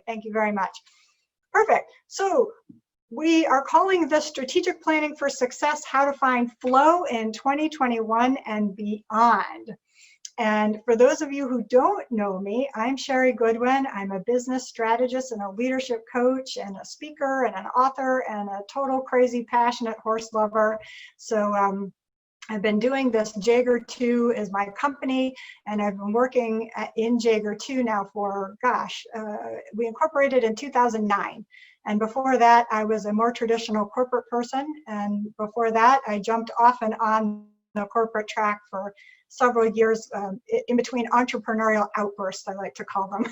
Thank you very much. Perfect. So we are calling this Strategic Planning for Success, How to Find Flow in 2021 and Beyond. And for those of you who don't know me, I'm Shari Goodwin. I'm a business strategist and a leadership coach and a speaker and an author and a total crazy passionate horse lover. So I've been doing this. Jaeger 2 is my company, and I've been working in Jaeger 2 now for, we incorporated in 2009. And before that, I was a more traditional corporate person. And before that, I jumped off and on the corporate track for several years in between entrepreneurial outbursts, I like to call them.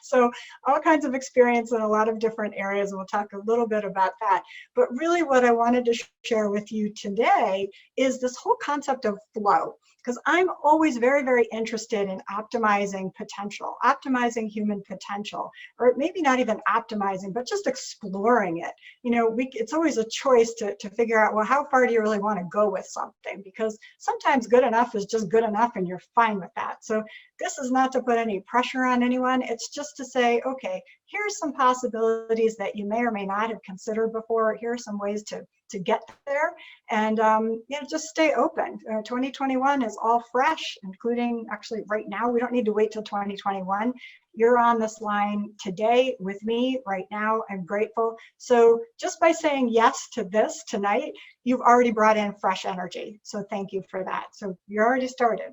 So all kinds of experience in a lot of different areas. We'll talk a little bit about that. But really what I wanted to share with you today is this whole concept of flow. Because I'm always very, very interested in optimizing potential, optimizing human potential, or maybe not even optimizing, but just exploring it. You know, it's always a choice to figure out, well, how far do you really want to go with something? Because sometimes good enough is just good enough and you're fine with that. So this is not to put any pressure on anyone. It's just to say, okay, here's some possibilities that you may or may not have considered before. Here are some ways to get there, and you know, just stay open. 2021 is all fresh, including actually right now. We don't need to wait till 2021. You're on this line today with me right now. I'm grateful. So just by saying yes to this tonight, you've already brought in fresh energy. So thank you for that. So you're already started.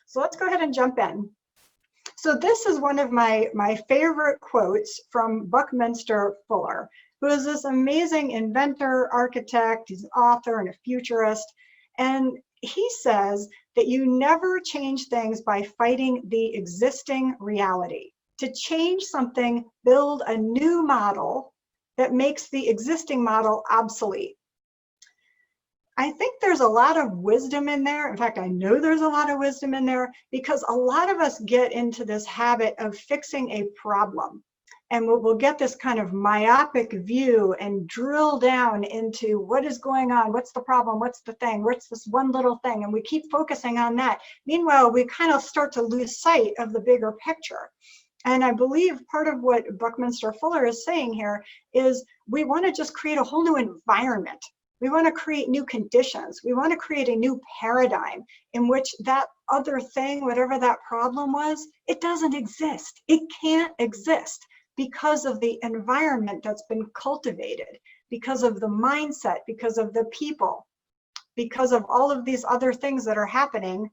So let's go ahead and jump in. So this is one of my favorite quotes from Buckminster Fuller, who is this amazing inventor, architect, he's an author and a futurist. And he says that you never change things by fighting the existing reality. To change something, build a new model that makes the existing model obsolete. I think there's a lot of wisdom in there. In fact, I know there's a lot of wisdom in there, because a lot of us get into this habit of fixing a problem. And we'll get this kind of myopic view and drill down into what is going on, what's the problem, what's the thing, what's this one little thing, and we keep focusing on that. Meanwhile, we kind of start to lose sight of the bigger picture. And I believe part of what Buckminster Fuller is saying here is we want to just create a whole new environment. We want to create new conditions. We want to create a new paradigm in which that other thing, whatever that problem was, it doesn't exist. It can't exist because of the environment that's been cultivated, because of the mindset, because of the people, because of all of these other things that are happening.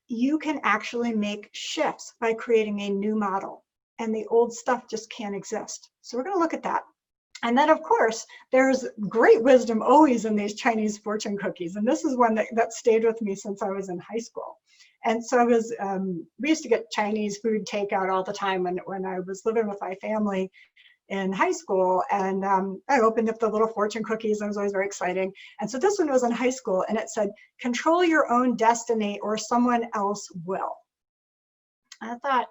You can actually make shifts by creating a new model, and the old stuff just can't exist. So we're going to look at that. And then, of course, there's great wisdom always in these Chinese fortune cookies. And this is one that stayed with me since I was in high school. And so we used to get Chinese food takeout all the time when I was living with my family in high school. And I opened up the little fortune cookies, and it was always very exciting. And so this one was in high school, and it said, control your own destiny or someone else will. And I thought,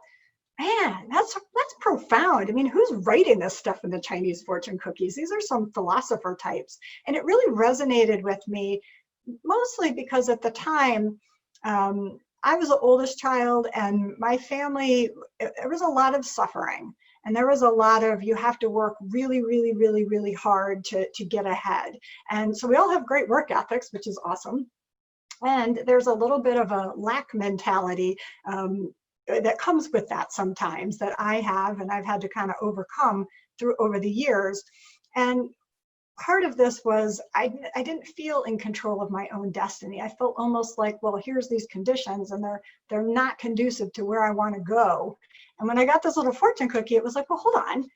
man, that's profound. I mean, who's writing this stuff in the Chinese fortune cookies? These are some philosopher types. And it really resonated with me, mostly because at the time, I was the oldest child, and my family, there was a lot of suffering. And there was a lot of, you have to work really, really, really, really hard to get ahead. And so we all have great work ethics, which is awesome. And there's a little bit of a lack mentality that comes with that sometimes, that I have, and I've had to kind of overcome over the years. And part of this was I didn't feel in control of my own destiny. I felt almost like, well, here's these conditions, and they're not conducive to where I want to go. And when I got this little fortune cookie, it was like, well, hold on,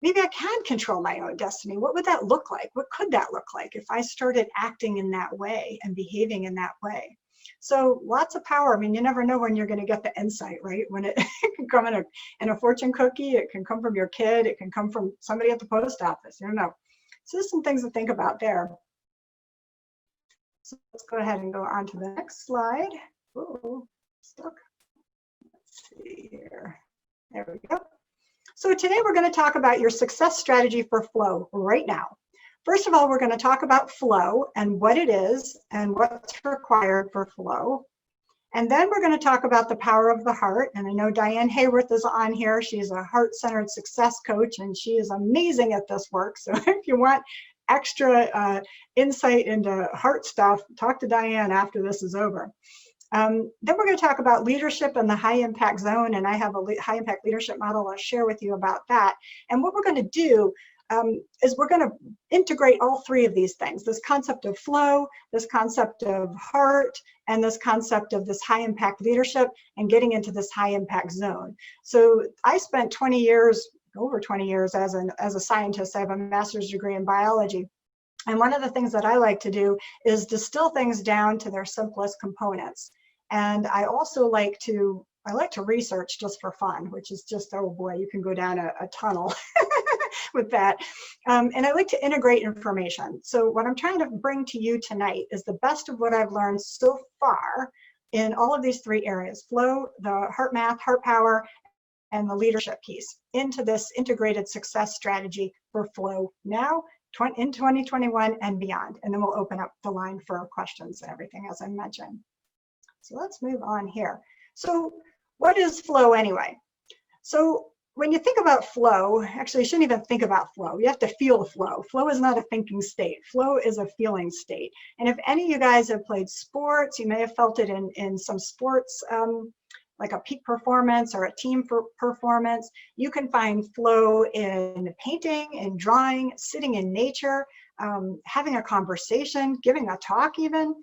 maybe I can control my own destiny. What would that look like? What could that look like if I started acting in that way and behaving in that way? So lots of power. I mean, you never know when you're going to get the insight, right? When it can come in a fortune cookie, it can come from your kid, it can come from somebody at the post office. You don't know. So there's some things to think about there. So let's go ahead and go on to the next slide. Oh, stuck. Let's see here. There we go. So today we're going to talk about your success strategy for flow right now. First of all, we're going to talk about flow and what it is and what's required for flow. And then we're going to talk about the power of the heart. And I know Diane Hayworth is on here. She's a heart-centered success coach, and she is amazing at this work. So if you want extra insight into heart stuff, talk to Diane after this is over. Then we're going to talk about leadership in the high impact zone, and I have a high impact leadership model I'll share with you about that. And what we're going to do is we're going to integrate all three of these things, this concept of flow, this concept of heart, and this concept of this high impact leadership and getting into this high impact zone. So I spent 20 years, over 20 years as a scientist. I have a master's degree in biology. And one of the things that I like to do is distill things down to their simplest components. And I also like to research just for fun, which is just, oh boy, you can go down a tunnel with that. And I like to integrate information. So what I'm trying to bring to you tonight is the best of what I've learned so far in all of these three areas: flow, the heart math, heart power, and the leadership piece, into this integrated success strategy for flow now, in 2021 and beyond. And then we'll open up the line for questions and everything, as I mentioned. So let's move on here. So what is flow anyway? So when you think about flow, actually you shouldn't even think about flow. You have to feel the flow. Flow is not a thinking state. Flow is a feeling state. And if any of you guys have played sports, you may have felt it in some sports, like a peak performance or a team performance. You can find flow in painting, in drawing, sitting in nature, having a conversation, giving a talk even.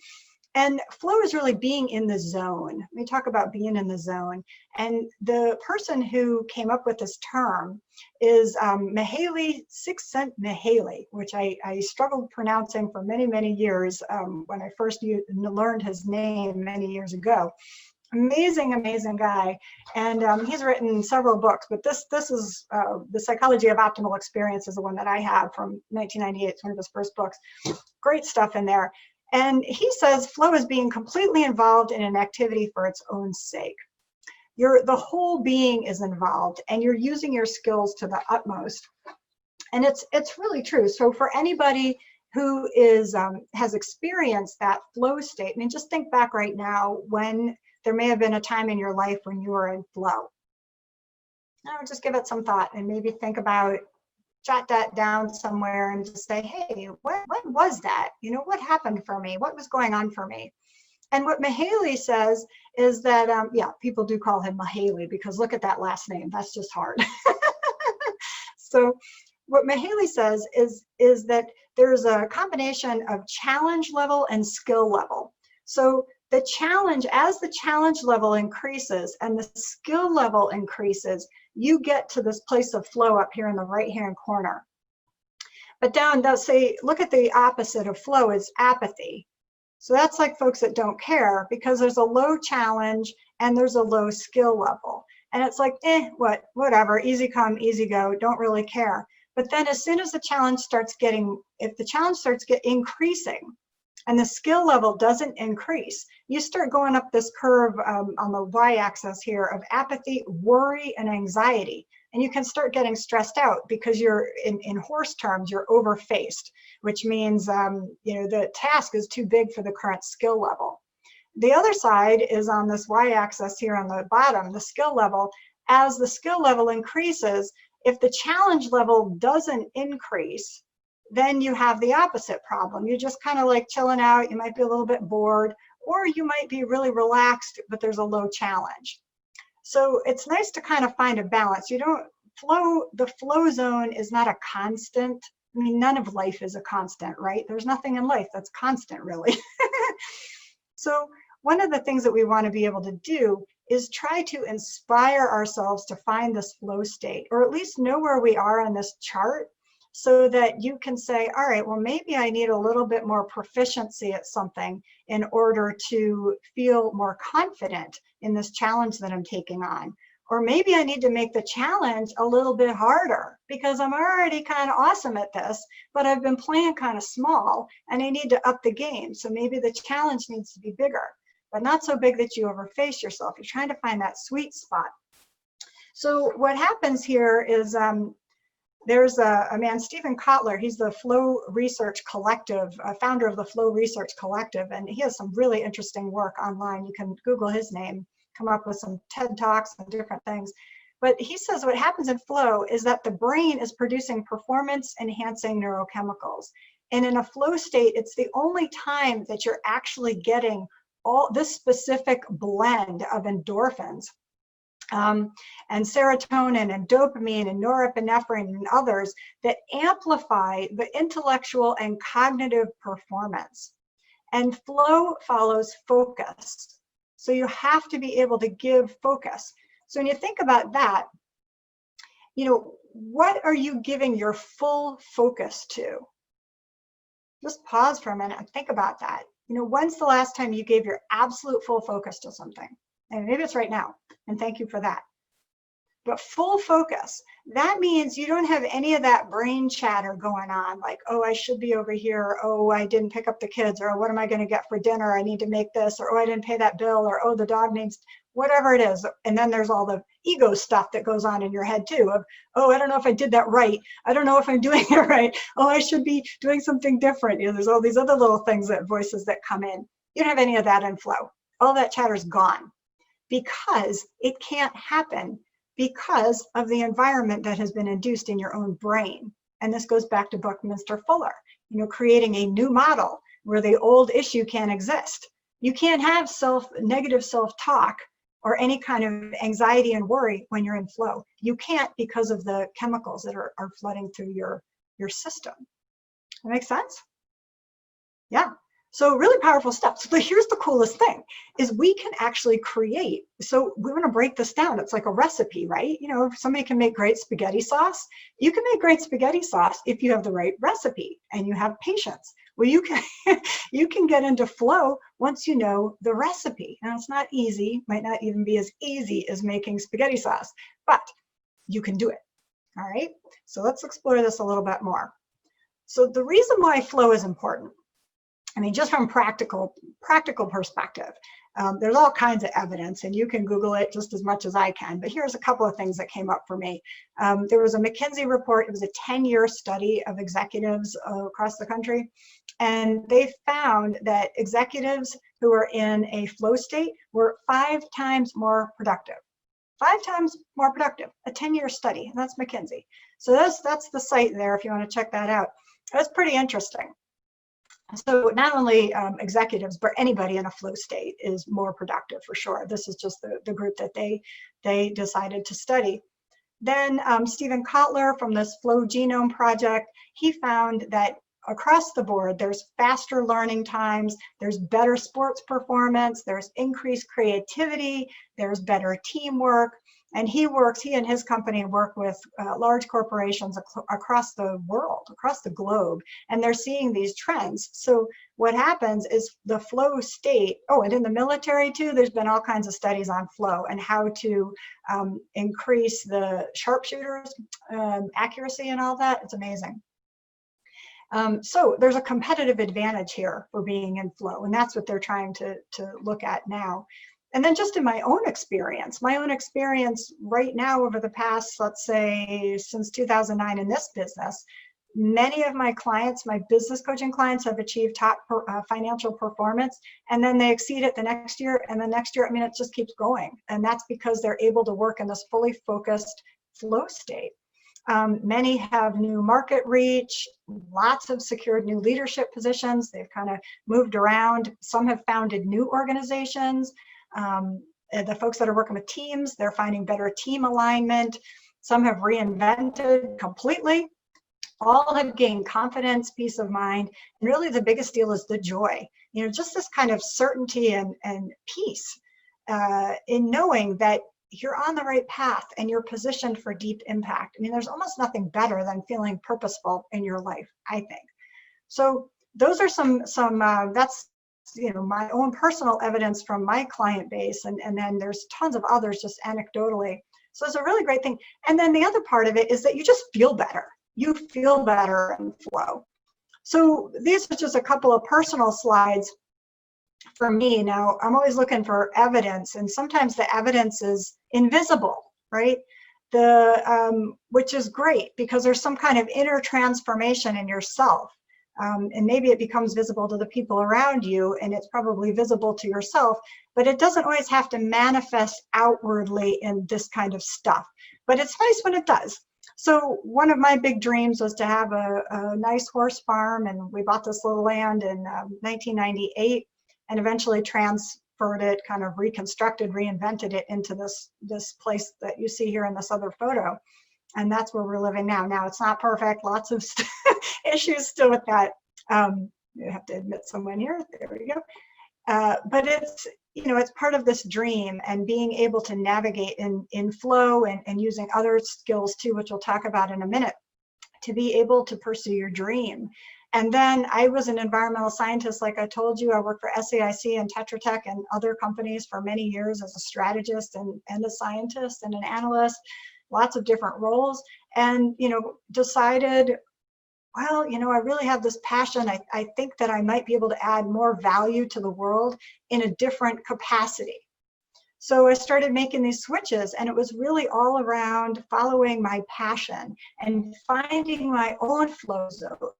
And flow is really being in the zone. We talk about being in the zone. And the person who came up with this term is Mihaly Csikszentmihalyi, which I struggled pronouncing for many, many years when I first learned his name many years ago. Amazing, amazing guy. And he's written several books, but this is The Psychology of Optimal Experience is the one that I have from 1998. It's one of his first books. Great stuff in there. And he says flow is being completely involved in an activity for its own sake. The whole being is involved, and you're using your skills to the utmost. And it's really true. So for anybody who has experienced that flow state, I mean, just think back right now when there may have been a time in your life when you were in flow. Now just give it some thought and maybe think about, jot that down somewhere and just say, hey, what was that? You know, what happened for me? What was going on for me? And what Mihaly says is that, yeah, people do call him Mihaly because look at that last name. That's just hard. So what Mihaly says is that there's a combination of challenge level and skill level. So the challenge, as the challenge level increases and the skill level increases, you get to this place of flow up here in the right-hand corner. But down, they'll say, look at the opposite of flow is apathy. So that's like folks that don't care because there's a low challenge and there's a low skill level. And it's like, whatever, easy come, easy go, don't really care. But then as soon as the challenge starts if the challenge starts increasing, and the skill level doesn't increase, you start going up this curve on the y-axis here of apathy, worry, and anxiety. And you can start getting stressed out because you're, in horse terms, you're overfaced, which means the task is too big for the current skill level. The other side is on this y-axis here on the bottom, the skill level. As the skill level increases, if the challenge level doesn't increase, then you have the opposite problem. You're just kind of like chilling out. You might be a little bit bored, or you might be really relaxed, but there's a low challenge. So it's nice to kind of find a balance. The flow zone is not a constant. I mean, none of life is a constant, right? There's nothing in life that's constant, really. So one of the things that we want to be able to do is try to inspire ourselves to find this flow state, or at least know where we are on this chart, so that you can say, all right, well, maybe I need a little bit more proficiency at something in order to feel more confident in this challenge that I'm taking on. Or maybe I need to make the challenge a little bit harder because I'm already kind of awesome at this, but I've been playing kind of small and I need to up the game. So maybe the challenge needs to be bigger, but not so big that you overface yourself. You're trying to find that sweet spot. So what happens here is, There's a man, Stephen Kotler, he's the Flow Research Collective, founder of the Flow Research Collective, and he has some really interesting work online. You can Google his name, come up with some TED Talks and different things. But he says what happens in flow is that the brain is producing performance enhancing neurochemicals. And in a flow state, it's the only time that you're actually getting all this specific blend of endorphins. And serotonin and dopamine and norepinephrine and others that amplify the intellectual and cognitive performance. And flow follows focus. So you have to be able to give focus. So when you think about that, you know, what are you giving your full focus to? Just pause for a minute and think about that. You know, when's the last time you gave your absolute full focus to something? And maybe it's right now, and thank you for that. But full focus, that means you don't have any of that brain chatter going on, like, oh, I should be over here, or, oh, I didn't pick up the kids, or what am I going to get for dinner? I need to make this, or oh, I didn't pay that bill, or oh, the dog needs, whatever it is. And then there's all the ego stuff that goes on in your head too, of, oh, I don't know if I did that right. I don't know if I'm doing it right. Oh, I should be doing something different. You know, there's all these other little things, that voices that come in. You don't have any of that in flow. All that chatter is gone because it can't happen because of the environment that has been induced in your own brain. And this goes back to Buckminster Fuller, you know, creating a new model where the old issue can't exist. You can't have negative self-talk or any kind of anxiety and worry when you're in flow. You can't, because of the chemicals that are flooding through your system. That makes sense? Yeah. So really powerful stuff. So here's the coolest thing, is we can actually create. So we're going to break this down. It's like a recipe, right? You know, if somebody can make great spaghetti sauce, you can make great spaghetti sauce if you have the right recipe and you have patience. Well, you can you can get into flow once you know the recipe. Now, it's not easy, might not even be as easy as making spaghetti sauce, but you can do it. All right. So let's explore this a little bit more. So the reason why flow is important, I mean, just from practical perspective, there's all kinds of evidence, and you can Google it just as much as I can. But here's a couple of things that came up for me. There was a McKinsey report. It was a 10-year study of executives across the country. And they found that executives who were in a flow state were 5 times more productive. 5 times more productive, a 10-year study, and that's McKinsey. So that's the site there if you want to check that out. That's pretty interesting. So not only executives, but anybody in a flow state is more productive for sure. This is just the group that they decided to study. Then Stephen Kotler from this Flow Genome Project, he found that across the board, there's faster learning times, there's better sports performance, there's increased creativity, there's better teamwork. And he and his company work with large corporations across the world, across the globe, and they're seeing these trends. So what happens is the flow state, oh, and in the military too, there's been all kinds of studies on flow and how to increase the sharpshooters' accuracy and all that. It's amazing. So there's a competitive advantage here for being in flow, and that's what they're trying to look at now. And then just in my own experience right now over the past, let's say, since 2009 in this business, many of my clients, my business coaching clients, have achieved top financial performance, and then they exceed it the next year, and the next year, I mean, it just keeps going. And that's because they're able to work in this fully focused flow state. Many have new market reach, lots have secured new leadership positions. They've kind of moved around. Some have founded new organizations. The folks that are working with teams, they're finding better team alignment. Some have reinvented completely. All have gained confidence, peace of mind, and really the biggest deal is the joy. You know, just this kind of certainty and peace in knowing that you're on the right path and you're positioned for deep impact. I mean, there's almost nothing better than feeling purposeful in your life, I think. So those are some that's, you know, my own personal evidence from my client base, and then there's tons of others just anecdotally. So it's a really great thing. And then the other part of it is that you just feel better. You feel better in flow. So these are just a couple of personal slides for me. Now, I'm always looking for evidence, and sometimes the evidence is invisible, right? which is great because there's some kind of inner transformation in yourself. And maybe it becomes visible to the people around you, and it's probably visible to yourself, but it doesn't always have to manifest outwardly in this kind of stuff. But it's nice when it does. So one of my big dreams was to have a nice horse farm, and we bought this little land in 1998 and eventually transferred it, kind of reconstructed, reinvented it into this place that you see here in this other photo. And that's where we're living now. Now it's not perfect, lots of issues still with that. You have to admit someone here, there we go. But it's, it's part of this dream, and being able to navigate in flow and using other skills too, which we'll talk about in a minute, to be able to pursue your dream. And then I was an environmental scientist, like I told you. I worked for SAIC and Tetra Tech and other companies for many years as a strategist and a scientist and an analyst, lots of different roles, and decided, well, I really have this passion. I think that I might be able to add more value to the world in a different capacity. So I started making these switches, and it was really all around following my passion and finding my own flow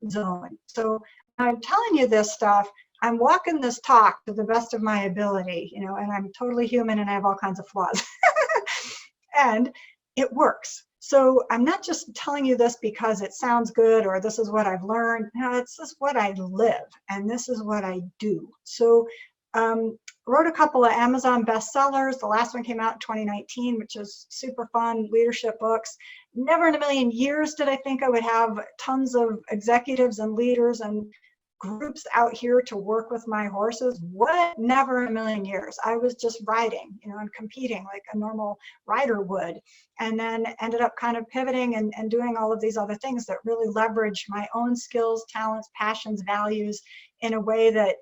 zone. So I'm telling you this stuff, I'm walking this talk to the best of my ability, and I'm totally human and I have all kinds of flaws. And it works. So I'm not just telling you this because it sounds good or this is what I've learned. No, it's just what I live, and this is what I do. So wrote a couple of Amazon bestsellers. The last one came out in 2019, which is super fun, leadership books. Never in a million years did I think I would have tons of executives and leaders and groups out here to work with my horses. What? Never in a million years. I was just riding, and competing like a normal rider would, and then ended up kind of pivoting and doing all of these other things that really leverage my own skills, talents, passions, values in a way that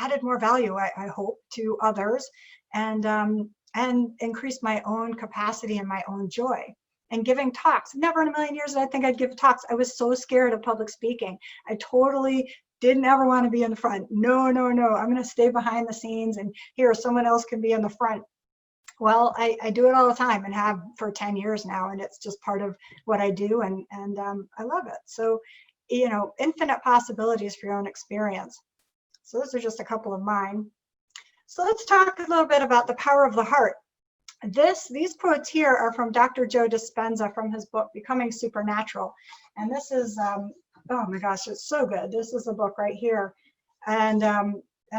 added more value, I hope, to others, and increased my own capacity and my own joy. And giving talks. Never in a million years did I think I'd give talks. I was so scared of public speaking. I totally didn't ever want to be in the front. No, I'm going to stay behind the scenes, and here someone else can be in the front. Well, I do it all the time and have for 10 years now, and it's just part of what I do, and I love it. So, infinite possibilities for your own experience. So those are just a couple of mine. So let's talk a little bit about the power of the heart. These quotes here are from Dr. Joe Dispenza from his book, Becoming Supernatural. And this is, oh my gosh, it's so good. This is the book right here. And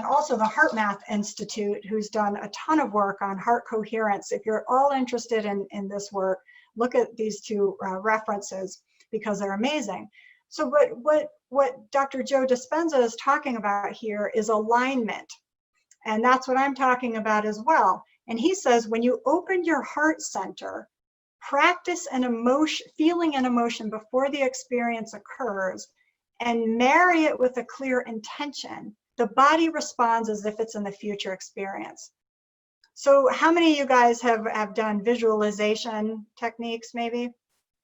also the Heart Math Institute, who's done a ton of work on heart coherence. If you're all interested in this work, look at these two references because they're amazing. So what Dr. Joe Dispenza is talking about here is alignment. And that's what I'm talking about as well. And he says, when you open your heart center, practice feeling an emotion before the experience occurs, and marry it with a clear intention, the body responds as if it's in the future experience. So how many of you guys have done visualization techniques maybe?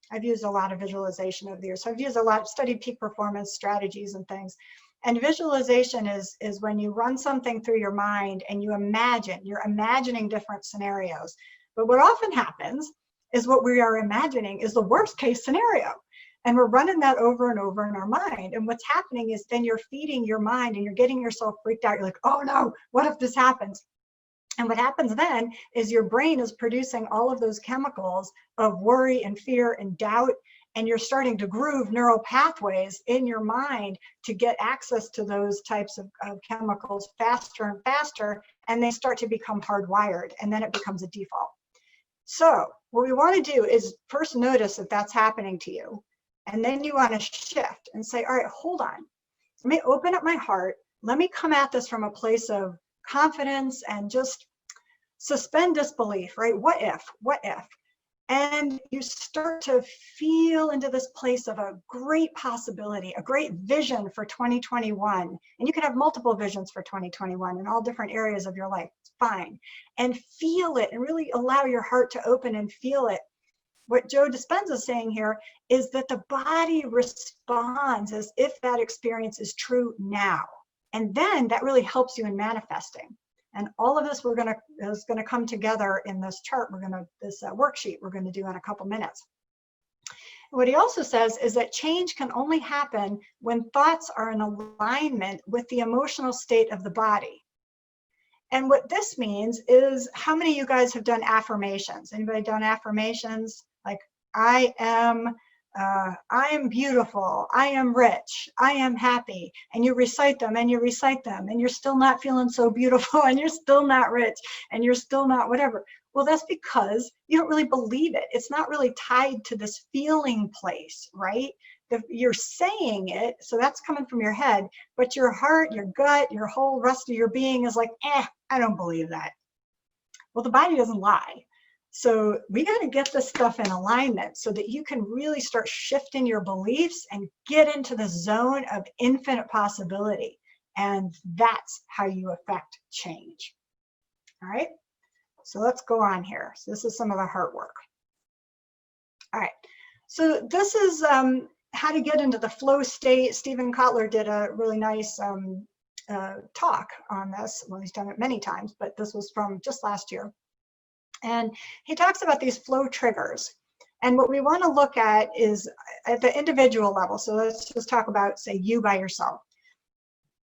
I've used a lot of visualization over the years. So I've studied peak performance strategies and things. And visualization is when you run something through your mind and you're imagining different scenarios. But what often happens is what we are imagining is the worst case scenario. And we're running that over and over in our mind. And what's happening is then you're feeding your mind and you're getting yourself freaked out. You're like, oh no, what if this happens? And what happens then is your brain is producing all of those chemicals of worry and fear and doubt, and you're starting to groove neural pathways in your mind to get access to those types of chemicals faster and faster, and they start to become hardwired, and then it becomes a default. So what we want to do is first notice that that's happening to you, and then you want to shift and say, all right, hold on. Let me open up my heart. Let me come at this from a place of confidence and just suspend disbelief, right? What if? And you start to feel into this place of a great possibility, a great vision for 2021. And you can have multiple visions for 2021 in all different areas of your life. It's fine. And feel it and really allow your heart to open and feel it. What Joe Dispenza is saying here is that the body responds as if that experience is true now. And then that really helps you in manifesting. And all of this is gonna come together in this chart. This worksheet we're gonna do in a couple minutes. What he also says is that change can only happen when thoughts are in alignment with the emotional state of the body. And what this means is, how many of you guys have done affirmations? Anybody done affirmations? Like, I am beautiful, I am rich, I am happy, and you recite them and you recite them, and you're still not feeling so beautiful, and you're still not rich, and you're still not whatever. Well, that's because you don't really believe it. It's not really tied to this feeling place, right? You're saying it, so that's coming from your head, but your heart, your gut, your whole rest of your being is like, I don't believe that. Well, the body doesn't lie. So we got to get this stuff in alignment so that you can really start shifting your beliefs and get into the zone of infinite possibility. And that's how you affect change. All right, so let's go on here. So this is some of the heart work. All right, so this is how to get into the flow state. Stephen Kotler did a really nice talk on this. Well, he's done it many times, but this was from just last year. And he talks about these flow triggers. And what we want to look at is at the individual level. So let's just talk about, say, you by yourself.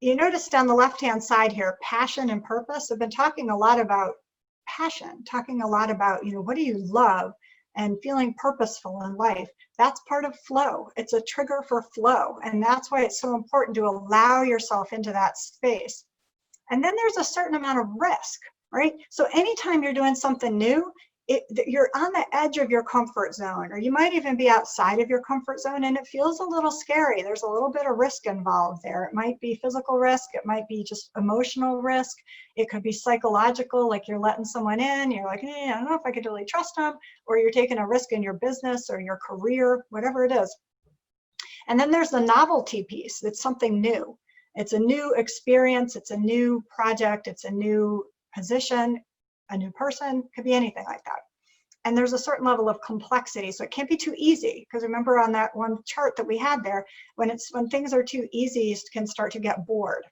You noticed on the left-hand side here, passion and purpose. I've been talking a lot about passion, talking a lot about, what do you love, and feeling purposeful in life. That's part of flow. It's a trigger for flow. And that's why it's so important to allow yourself into that space. And then there's a certain amount of risk, right? So anytime you're doing something new, you're on the edge of your comfort zone, or you might even be outside of your comfort zone, and it feels a little scary. There's a little bit of risk involved there. It might be physical risk. It might be just emotional risk. It could be psychological, like you're letting someone in. You're like, I don't know if I could really trust them, or you're taking a risk in your business or your career, whatever it is. And then there's the novelty piece. It's something new. It's a new experience. It's a new project. It's a new position, a new person, could be anything like that. And there's a certain level of complexity, so it can't be too easy, because remember on that one chart that we had there, when things are too easy, you can start to get bored.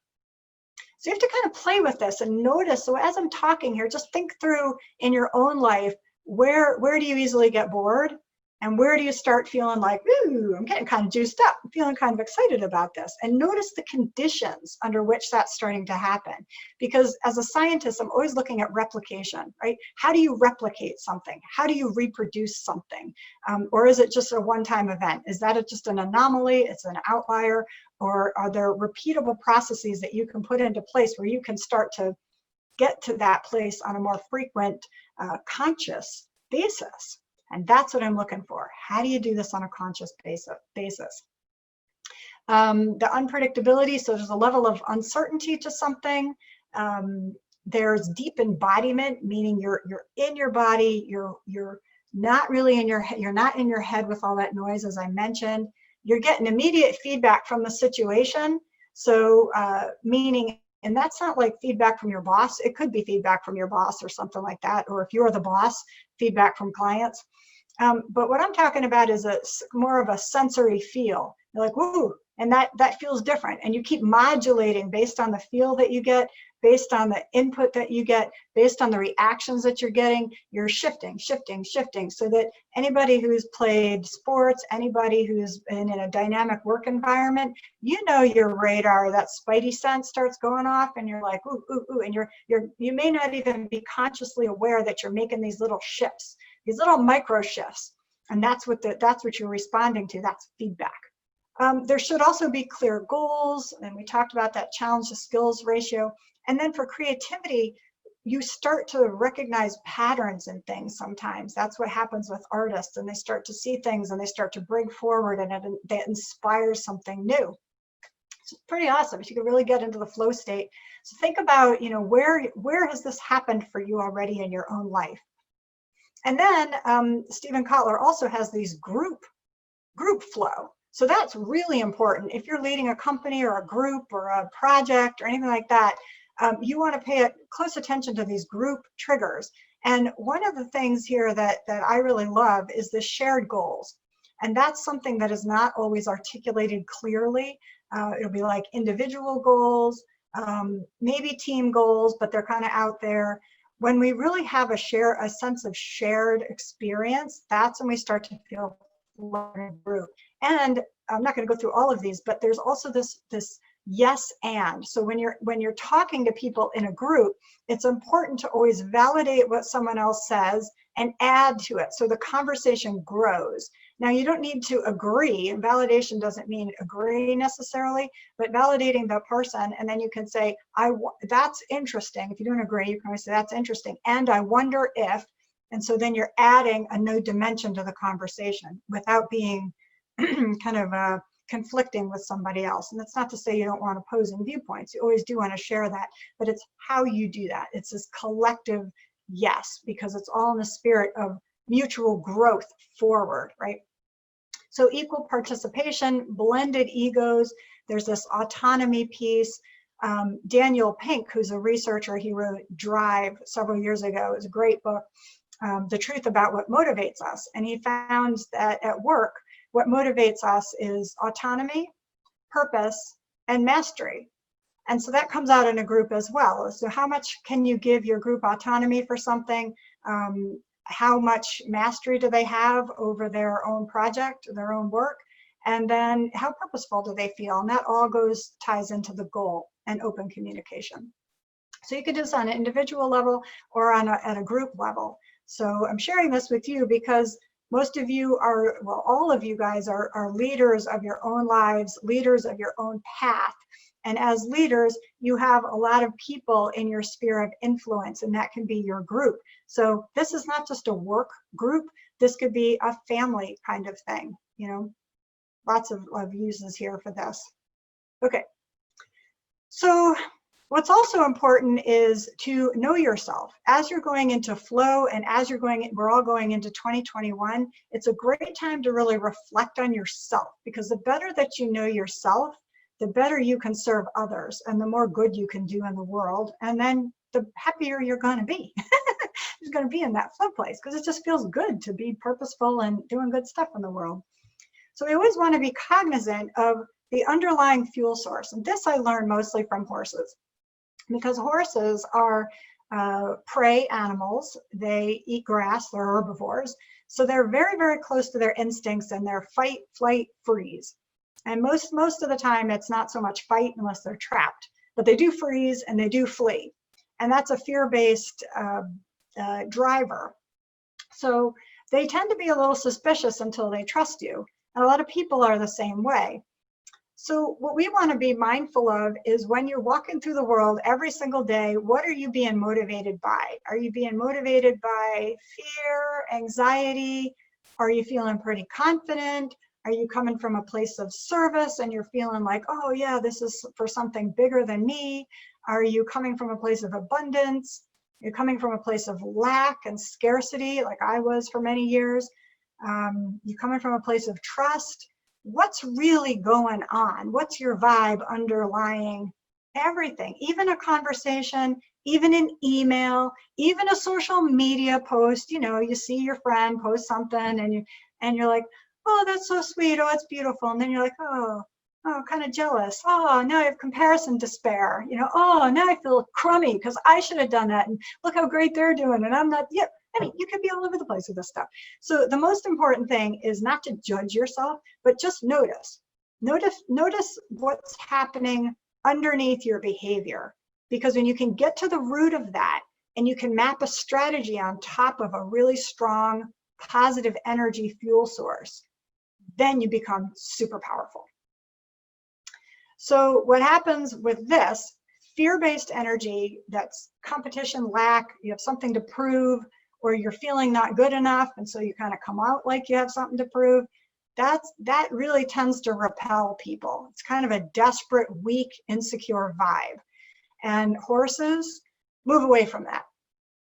So you have to kind of play with this and notice. So as I'm talking here, just think through in your own life, where do you easily get bored? And where do you start feeling like, ooh, I'm getting kind of juiced up, I'm feeling kind of excited about this? And notice the conditions under which that's starting to happen. Because as a scientist, I'm always looking at replication, right? How do you replicate something? How do you reproduce something? Or is it just a one-time event? Is that just an anomaly? It's an outlier? Or are there repeatable processes that you can put into place where you can start to get to that place on a more frequent, conscious basis? And that's what I'm looking for. How do you do this on a conscious basis? The unpredictability, so there's a level of uncertainty to something. There's deep embodiment, meaning you're in your body, you're not really in your head, you're not in your head with all that noise, as I mentioned. You're getting immediate feedback from the situation. So meaning, and that's not like feedback from your boss. It could be feedback from your boss or something like that. Or if you're the boss, feedback from clients. But what I'm talking about is more of a sensory feel. You're like, woo, and that feels different. And you keep modulating based on the feel that you get, based on the input that you get, based on the reactions that you're getting. You're shifting, so that anybody who's played sports, anybody who's been in a dynamic work environment, your radar, that spidey sense starts going off, and you're like, ooh, ooh, ooh, and you may not even be consciously aware that you're making these little shifts, these little micro shifts, and that's what you're responding to. That's feedback. There should also be clear goals, and we talked about that challenge to skills ratio. And then for creativity, you start to recognize patterns in things sometimes. That's what happens with artists, and they start to see things and they start to bring forward, and that inspires something new. It's pretty awesome if you can really get into the flow state. So think about, where has this happened for you already in your own life? And then Stephen Kotler also has these group flow. So that's really important. If you're leading a company or a group or a project or anything like that, you want to pay close attention to these group triggers. And one of the things here that I really love is the shared goals. And that's something that is not always articulated clearly. It'll be like individual goals, maybe team goals, but they're kind of out there. When we really have a sense of shared experience, that's when we start to feel flow in a group. And I'm not going to go through all of these, but there's also this yes and. So when you're talking to people in a group, it's important to always validate what someone else says and add to it so the conversation grows. Now, you don't need to agree, and validation doesn't mean agree necessarily, but validating the person, and then you can say, that's interesting. If you don't agree, you can always say, that's interesting, and I wonder if, and so then you're adding a new dimension to the conversation without being kind of conflicting with somebody else. And that's not to say you don't want opposing viewpoints. You always do want to share that, but it's how you do that. It's this collective yes, because it's all in the spirit of mutual growth forward, right? So equal participation, blended egos, there's this autonomy piece. Daniel Pink, who's a researcher, he wrote Drive several years ago. It was a great book, The Truth About What Motivates Us. And he found that at work, what motivates us is autonomy, purpose, and mastery. And so that comes out in a group as well. So how much can you give your group autonomy for something? How much mastery do they have over their own project, their own work? And then how purposeful do they feel? And that all ties into the goal and open communication. So you could do this on an individual level or at a group level. So I'm sharing this with you because most of you are, well, all of you guys are leaders of your own lives, leaders of your own path. And as leaders, you have a lot of people in your sphere of influence, and that can be your group. So this is not just a work group. This could be a family kind of thing, you know, lots of uses here for this. Okay. So what's also important is to know yourself. As you're going into flow and as we're all going into 2021, it's a great time to really reflect on yourself, because the better that you know yourself, the better you can serve others and the more good you can do in the world. And then the happier you're going to be. You're going to be in that flow place because it just feels good to be purposeful and doing good stuff in the world. So we always want to be cognizant of the underlying fuel source. And this I learned mostly from horses, because horses are prey animals. They eat grass, they're herbivores. So they're very, very close to their instincts and their fight, flight, freeze. And most of the time, it's not so much fight unless they're trapped, but they do freeze and they do flee. And that's a fear-based driver. So they tend to be a little suspicious until they trust you. And a lot of people are the same way. So what we want to be mindful of is when you're walking through the world every single day, what are you being motivated by? Are you being motivated by fear, anxiety? Are you feeling pretty confident? Are you coming from a place of service and you're feeling like, oh yeah, this is for something bigger than me? Are you coming from a place of abundance? You're coming from a place of lack and scarcity, like I was for many years. You're coming from a place of trust. What's really going on? What's your vibe underlying everything? Even a conversation, even an email, even a social media post. You know, you see your friend post something and you're like, oh, that's so sweet. Oh, it's beautiful. And then you're like, oh, kind of jealous. Oh, now I have comparison despair. You know, oh, now I feel crummy because I should have done that. And look how great they're doing. And I'm not, yeah. I mean, you can be all over the place with this stuff. So the most important thing is not to judge yourself, but just notice. Notice what's happening underneath your behavior. Because when you can get to the root of that and you can map a strategy on top of a really strong, positive energy fuel source, then you become super powerful. So what happens with this fear-based energy, that's competition, lack, you have something to prove, or you're feeling not good enough, and so you kind of come out like you have something to prove, that really tends to repel people. It's kind of a desperate, weak, insecure vibe. And horses move away from that.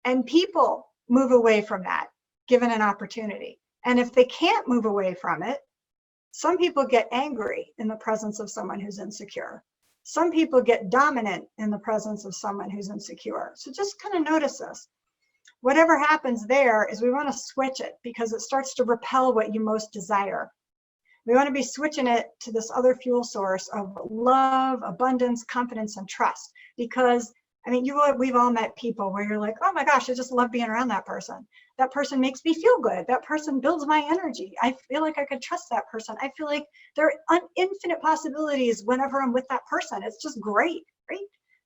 And people move away from that, given an opportunity. And if they can't move away from it, some people get angry in the presence of someone who's insecure. Some people get dominant in the presence of someone who's insecure. So just kind of notice this. Whatever happens there is we want to switch it because it starts to repel what you most desire. We want to be switching it to this other fuel source of love, abundance, confidence, and trust. Because, I mean, we've all met people where you're like, oh my gosh, I just love being around that person. That person makes me feel good. That person builds my energy. I feel like I could trust that person. I feel like there are infinite possibilities whenever I'm with that person. It's just great, right?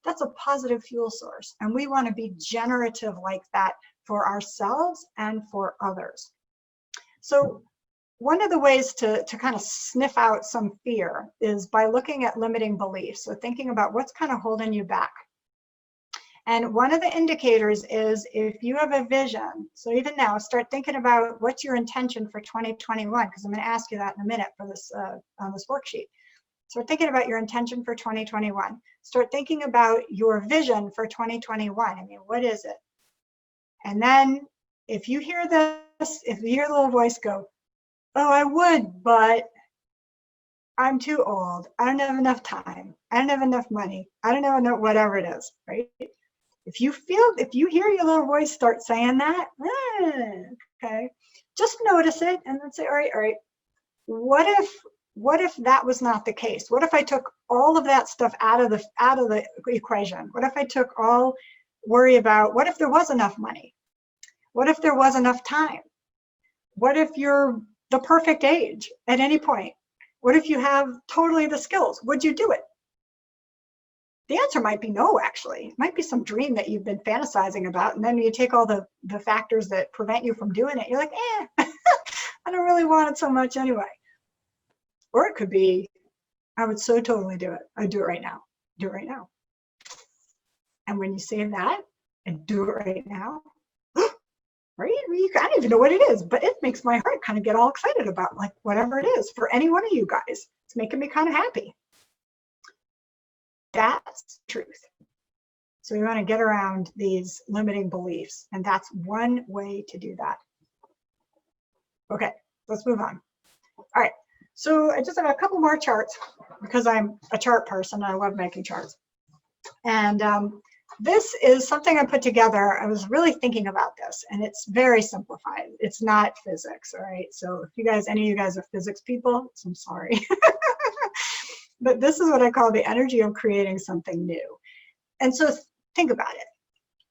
That's a positive fuel source. And we want to be generative like that for ourselves and for others. So one of the ways to kind of sniff out some fear is by looking at limiting beliefs. So thinking about what's kind of holding you back. And one of the indicators is if you have a vision. So even now, start thinking about what's your intention for 2021, because I'm going to ask you that in a minute for this on this worksheet. Start thinking about your intention for 2021. Start thinking about your vision for 2021. I mean, what is it? And then if you hear this, if you hear the little voice go, oh, I would, but I'm too old. I don't have enough time. I don't have enough money. I don't have enough, whatever it is, right? If you hear your little voice start saying that, okay, just notice it and then say, all right, what if that was not the case? What if I took all of that stuff out of the equation? What if I took all worry about, what if there was enough money? What if there was enough time? What if you're the perfect age at any point? What if you have totally the skills? Would you do it? The answer might be no, actually. It might be some dream that you've been fantasizing about, and then you take all the factors that prevent you from doing it. You're like, I don't really want it so much anyway. Or it could be, I would so totally do it. I'd do it right now. Do it right now. And when you say that and do it right now, right? I don't even know what it is, but it makes my heart kind of get all excited about like whatever it is for any one of you guys. It's making me kind of happy. That's the truth. So we want to get around these limiting beliefs, and that's one way to do that. Okay, let's move on. All right, so I just have a couple more charts because I'm a chart person. I love making charts. And this is something I put together. I was really thinking about this, and it's very simplified. It's not physics, all right? So if you guys, any of you guys are physics people, I'm sorry. But this is what I call the energy of creating something new. And so think about it.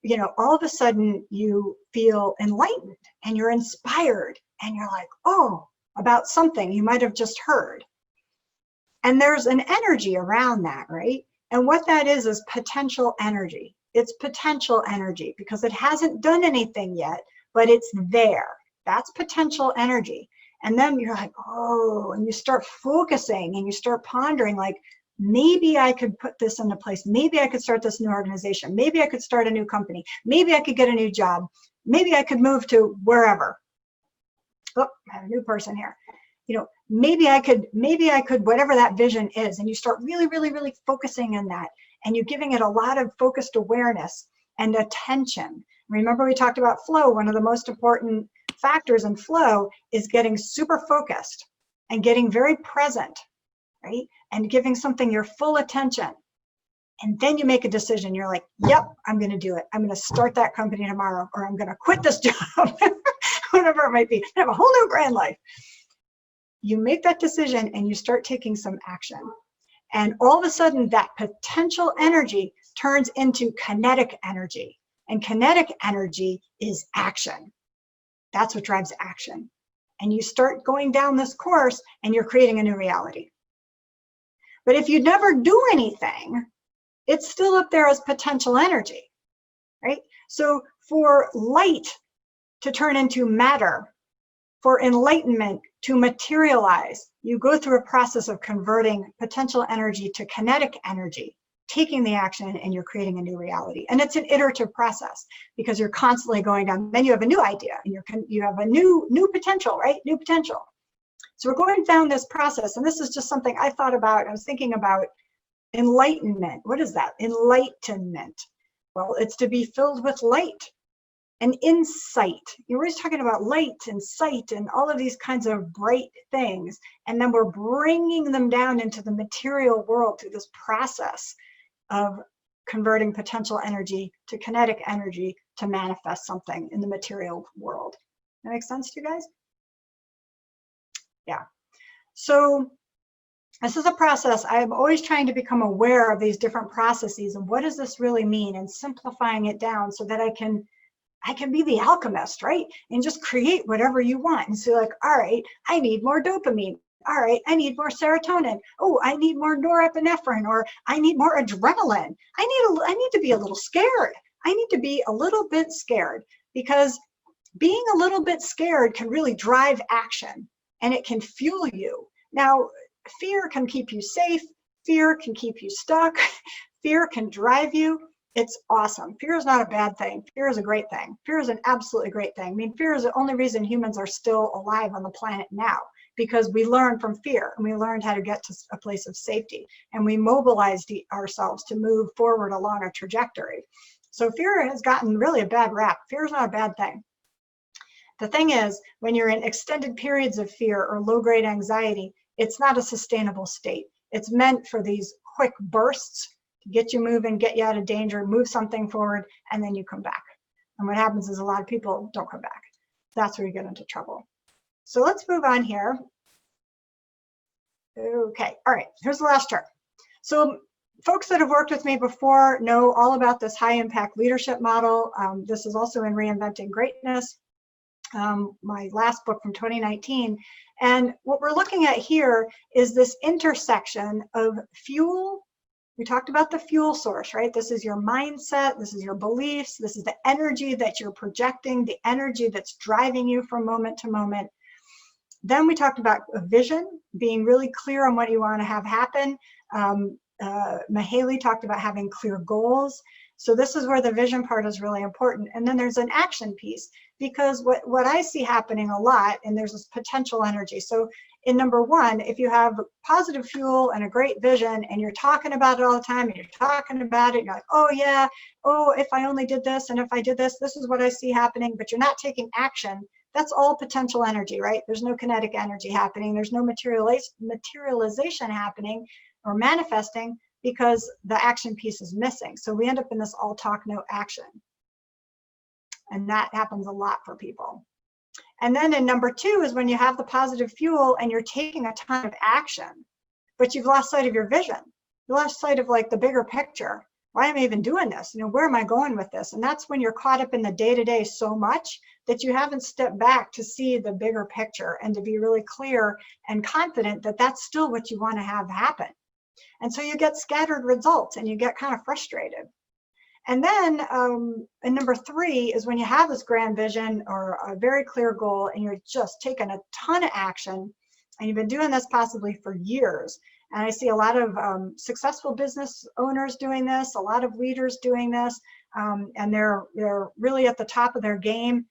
You know, all of a sudden you feel enlightened and you're inspired and you're like, oh, about something you might have just heard. And there's an energy around that, right? And what that is potential energy. It's potential energy because it hasn't done anything yet, but it's there. That's potential energy. And then you're like, oh, and you start focusing and you start pondering like, maybe I could put this into place. Maybe I could start this new organization. Maybe I could start a new company. Maybe I could get a new job. Maybe I could move to wherever. Oh, I have a new person here. You know, maybe I could, whatever that vision is. And you start really, really, really focusing on that. And you're giving it a lot of focused awareness and attention. Remember we talked about flow. One of the most important factors in flow is getting super focused and getting very present, right? And giving something your full attention. And then you make a decision. You're like, yep, I'm going to do it. I'm going to start that company tomorrow, or I'm going to quit this job, whatever it might be, and have a whole new grand life. You make that decision and you start taking some action. And all of a sudden that potential energy turns into kinetic energy. And kinetic energy is action. That's what drives action. And you start going down this course and you're creating a new reality. But if you never do anything, it's still up there as potential energy, right? So for light to turn into matter, for enlightenment to materialize, you go through a process of converting potential energy to kinetic energy, taking the action, and you're creating a new reality. And it's an iterative process because you're constantly going down. Then you have a new idea and you have a new potential, right? New potential. So we're going down this process, and this is just something I thought about. I was thinking about enlightenment. What is that? Enlightenment. Well, it's to be filled with light and insight. You're always talking about light and sight and all of these kinds of bright things. And then we're bringing them down into the material world through this process of converting potential energy to kinetic energy to manifest something in the material world. That makes sense to you guys? Yeah. So this is a process. I'm always trying to become aware of these different processes and what does this really mean, and simplifying it down so that I can be the alchemist, right? And just create whatever you want. And so like, all right, I need more dopamine. All right, I need more serotonin. Oh, I need more norepinephrine, or I need more adrenaline. I need to be a little scared. I need to be a little bit scared, because being a little bit scared can really drive action and it can fuel you. Now, fear can keep you safe. Fear can keep you stuck. Fear can drive you. It's awesome. Fear is not a bad thing. Fear is a great thing. Fear is an absolutely great thing. I mean, fear is the only reason humans are still alive on the planet now, because we learned from fear and we learned how to get to a place of safety, and we mobilized ourselves to move forward along a trajectory. So fear has gotten really a bad rap. Fear is not a bad thing. The thing is, when you're in extended periods of fear or low-grade anxiety, it's not a sustainable state. It's meant for these quick bursts to get you moving, get you out of danger, move something forward, and then you come back. And what happens is a lot of people don't come back. That's where you get into trouble. So let's move on here. Okay, all right, here's the last chart. So folks that have worked with me before know all about this high impact leadership model. This is also in Reinventing Greatness, my last book from 2019. And what we're looking at here is this intersection of fuel. We talked about the fuel source, right? This is your mindset, this is your beliefs, this is the energy that you're projecting, the energy that's driving you from moment to moment. Then we talked about a vision, being really clear on what you want to have happen. Mahaley talked about having clear goals. So this is where the vision part is really important. And then there's an action piece, because what I see happening a lot, and there's this potential energy. So in number one, if you have positive fuel and a great vision and you're talking about it all the time, and you're talking about it, and you're like, oh yeah, oh, if I only did this, and if I did this, this is what I see happening, but you're not taking action, that's all potential energy, right? There's no kinetic energy happening. There's no materialization happening or manifesting, because the action piece is missing. So we end up in this all talk, no action. And that happens a lot for people. And then in number two is when you have the positive fuel and you're taking a ton of action, but you've lost sight of your vision. You lost sight of like the bigger picture. Why am I even doing this? You know, where am I going with this? And that's when you're caught up in the day-to-day so much that you haven't stepped back to see the bigger picture and to be really clear and confident that that's still what you want to have happen. And so you get scattered results and you get kind of frustrated. And then and number three is when you have this grand vision or a very clear goal and you're just taking a ton of action, and you've been doing this possibly for years. And I see a lot of successful business owners doing this, a lot of leaders doing this, and they're really at the top of their game,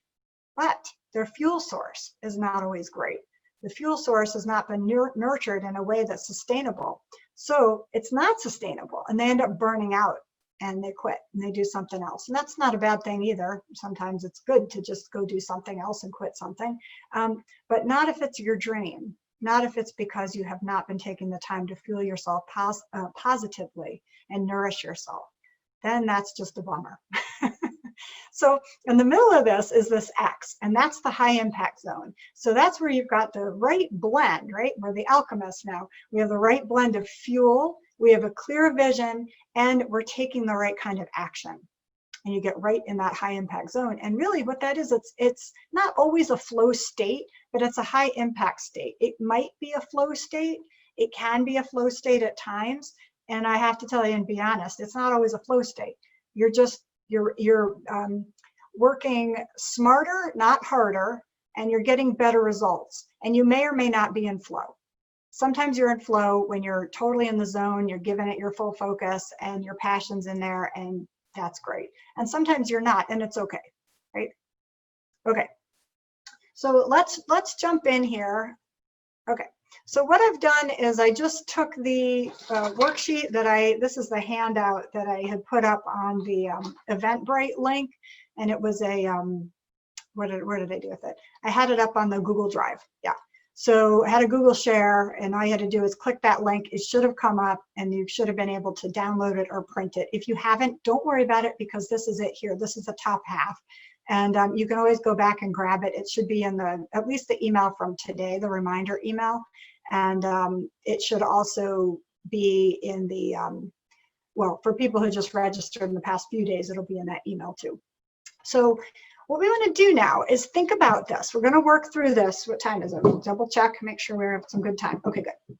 but their fuel source is not always great. The fuel source has not been nurtured in a way that's sustainable. So it's not sustainable, and they end up burning out and they quit and they do something else. And that's not a bad thing either. Sometimes it's good to just go do something else and quit something, but not if it's your dream, not if it's because you have not been taking the time to fuel yourself positively and nourish yourself. Then that's just a bummer. So in the middle of this is this X, and that's the high impact zone. So that's where you've got the right blend, right? We're the alchemists now. We have the right blend of fuel, we have a clear vision, and we're taking the right kind of action. And you get right in that high impact zone. And really what that is, it's not always a flow state, but it's a high impact state. It might be a flow state. It can be a flow state at times. And I have to tell you and be honest, it's not always a flow state. You're working smarter, not harder, and you're getting better results. And you may or may not be in flow. Sometimes you're in flow when you're totally in the zone, you're giving it your full focus and your passion's in there, and that's great. And sometimes you're not, and it's okay, right? Okay, so let's jump in here. Okay, so what I've done is I just took the worksheet that this is the handout that I had put up on the Eventbrite link, and it was a, where did I do with it? I had it up on the Google Drive, yeah. So I had a Google share, and all you had to do is click that link. It should have come up, and you should have been able to download it or print it. If you haven't, don't worry about it, because this is it here. This is the top half. And you can always go back and grab it. It should be in at least the email from today, the reminder email. And it should also be in the, well, for people who just registered in the past few days, it'll be in that email too. So what we want to do now is think about this. We're going to work through this. What time is it? We'll double check, make sure we have some good time. Okay, good.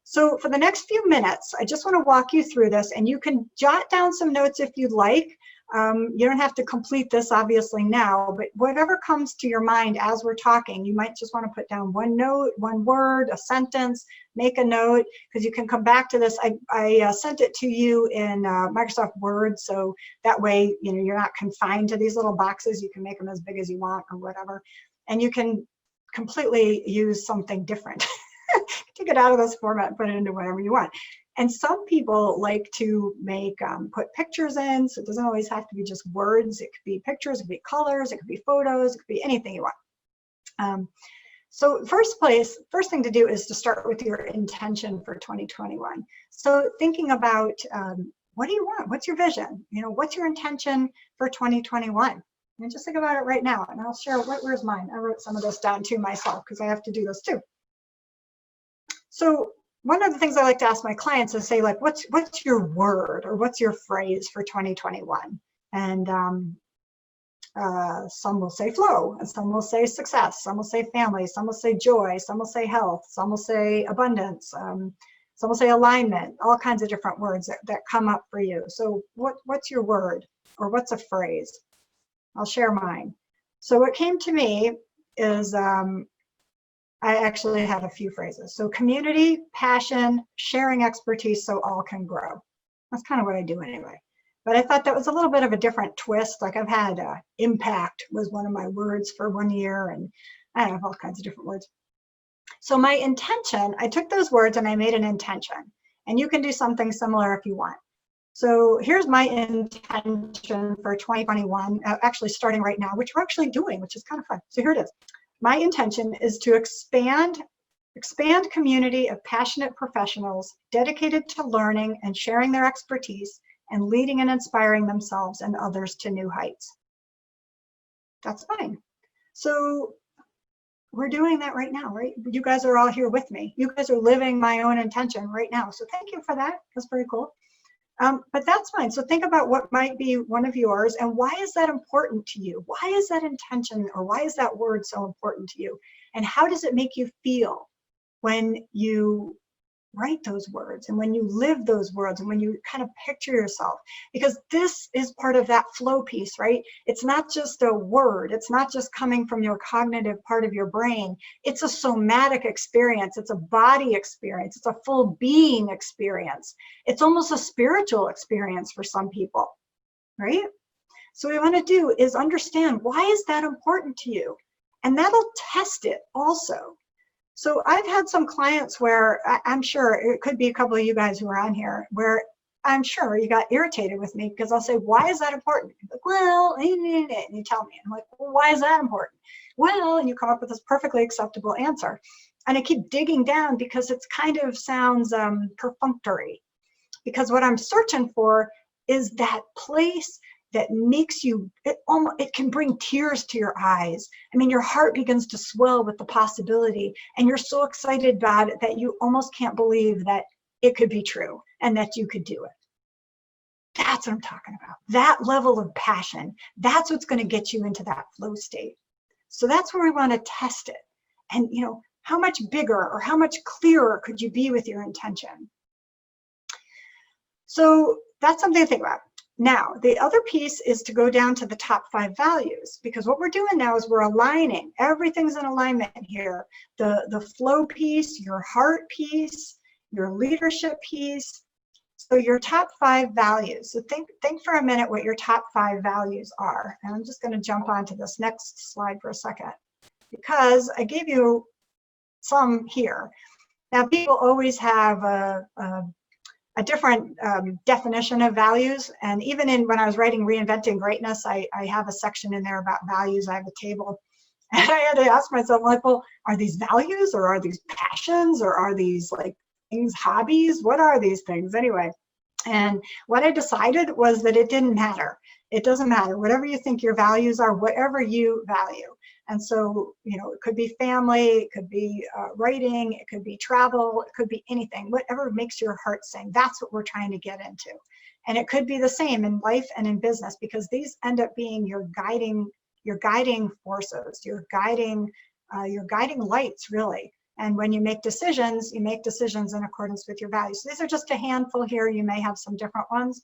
So for the next few minutes, I just want to walk you through this, and you can jot down some notes if you'd like. You don't have to complete this obviously now, but whatever comes to your mind as we're talking, you might just want to put down one note, one word, a sentence, make a note, because you can come back to this. I sent it to you in Microsoft Word, so that way, you know, you're not confined to these little boxes. You can make them as big as you want or whatever, and you can completely use something different. Take it out of this format and put it into whatever you want. And some people like to make, put pictures in, so it doesn't always have to be just words. It could be pictures, it could be colors, it could be photos, it could be anything you want. So first thing to do is to start with your intention for 2021. So thinking about, what do you want? What's your vision? You know, what's your intention for 2021? And just think about it right now, and I'll share, where's mine? I wrote some of this down too myself, because I have to do this too. So one of the things I like to ask my clients is say, like, what's your word or what's your phrase for 2021? And some will say flow, and some will say success, some will say family, some will say joy, some will say health, some will say abundance, some will say alignment, all kinds of different words that come up for you. So what's your word or what's a phrase? I'll share mine. So what came to me is, I actually had a few phrases. So community, passion, sharing expertise so all can grow. That's kind of what I do anyway. But I thought that was a little bit of a different twist. Like I've had impact was one of my words for 1 year, and I have all kinds of different words. So my intention, I took those words and I made an intention. And you can do something similar if you want. So here's my intention for 2021, actually starting right now, which we're actually doing, which is kind of fun. So here it is. My intention is to expand community of passionate professionals dedicated to learning and sharing their expertise and leading and inspiring themselves and others to new heights. That's fine. So we're doing that right now, right? You guys are all here with me. You guys are living my own intention right now. So thank you for that. That's very cool. But that's fine. So think about what might be one of yours, and why is that important to you? Why is that intention, or why is that word so important to you? And how does it make you feel when you write those words and when you live those words and when you kind of picture yourself? Because this is part of that flow piece, right? It's not just a word. It's not just coming from your cognitive part of your brain. It's a somatic experience. It's a body experience. It's a full being experience. It's almost a spiritual experience for some people, right? So what we want to do is understand, why is that important to you? And that'll test it also. So I've had some clients where I'm sure it could be a couple of you guys who are on here, where I'm sure you got irritated with me because I'll say, why is that important? Like, well, and you tell me. I'm like, well, why is that important? Well, and you come up with this perfectly acceptable answer. And I keep digging down because it kind of sounds perfunctory. Because what I'm searching for is that place that makes you, it can bring tears to your eyes. I mean, your heart begins to swell with the possibility, and you're so excited about it that you almost can't believe that it could be true and that you could do it. That's what I'm talking about. That level of passion, that's what's going to get you into that flow state. So that's where we want to test it. And, you know, how much bigger or how much clearer could you be with your intention? So that's something to think about. Now, the other piece is to go down to the top 5 values, because what we're doing now is we're aligning. Everything's in alignment here. The flow piece, your heart piece, your leadership piece. So your top 5 values. So think for a minute what your top 5 values are. And I'm just going to jump onto this next slide for a second, because I gave you some here. Now, people always have a different definition of values. And even when I was writing Reinventing Greatness, I have a section in there about values. I have a table. And I had to ask myself, like, well, are these values, or are these passions, or are these like things, hobbies? What are these things anyway? And what I decided was that it didn't matter. It doesn't matter. Whatever you think your values are, whatever you value. And so, it could be family, it could be writing, it could be travel, it could be anything, whatever makes your heart sing. That's what we're trying to get into. And it could be the same in life and in business, because these end up being your guiding forces, your guiding lights, really. And when you make decisions in accordance with your values. So these are just a handful here. You may have some different ones.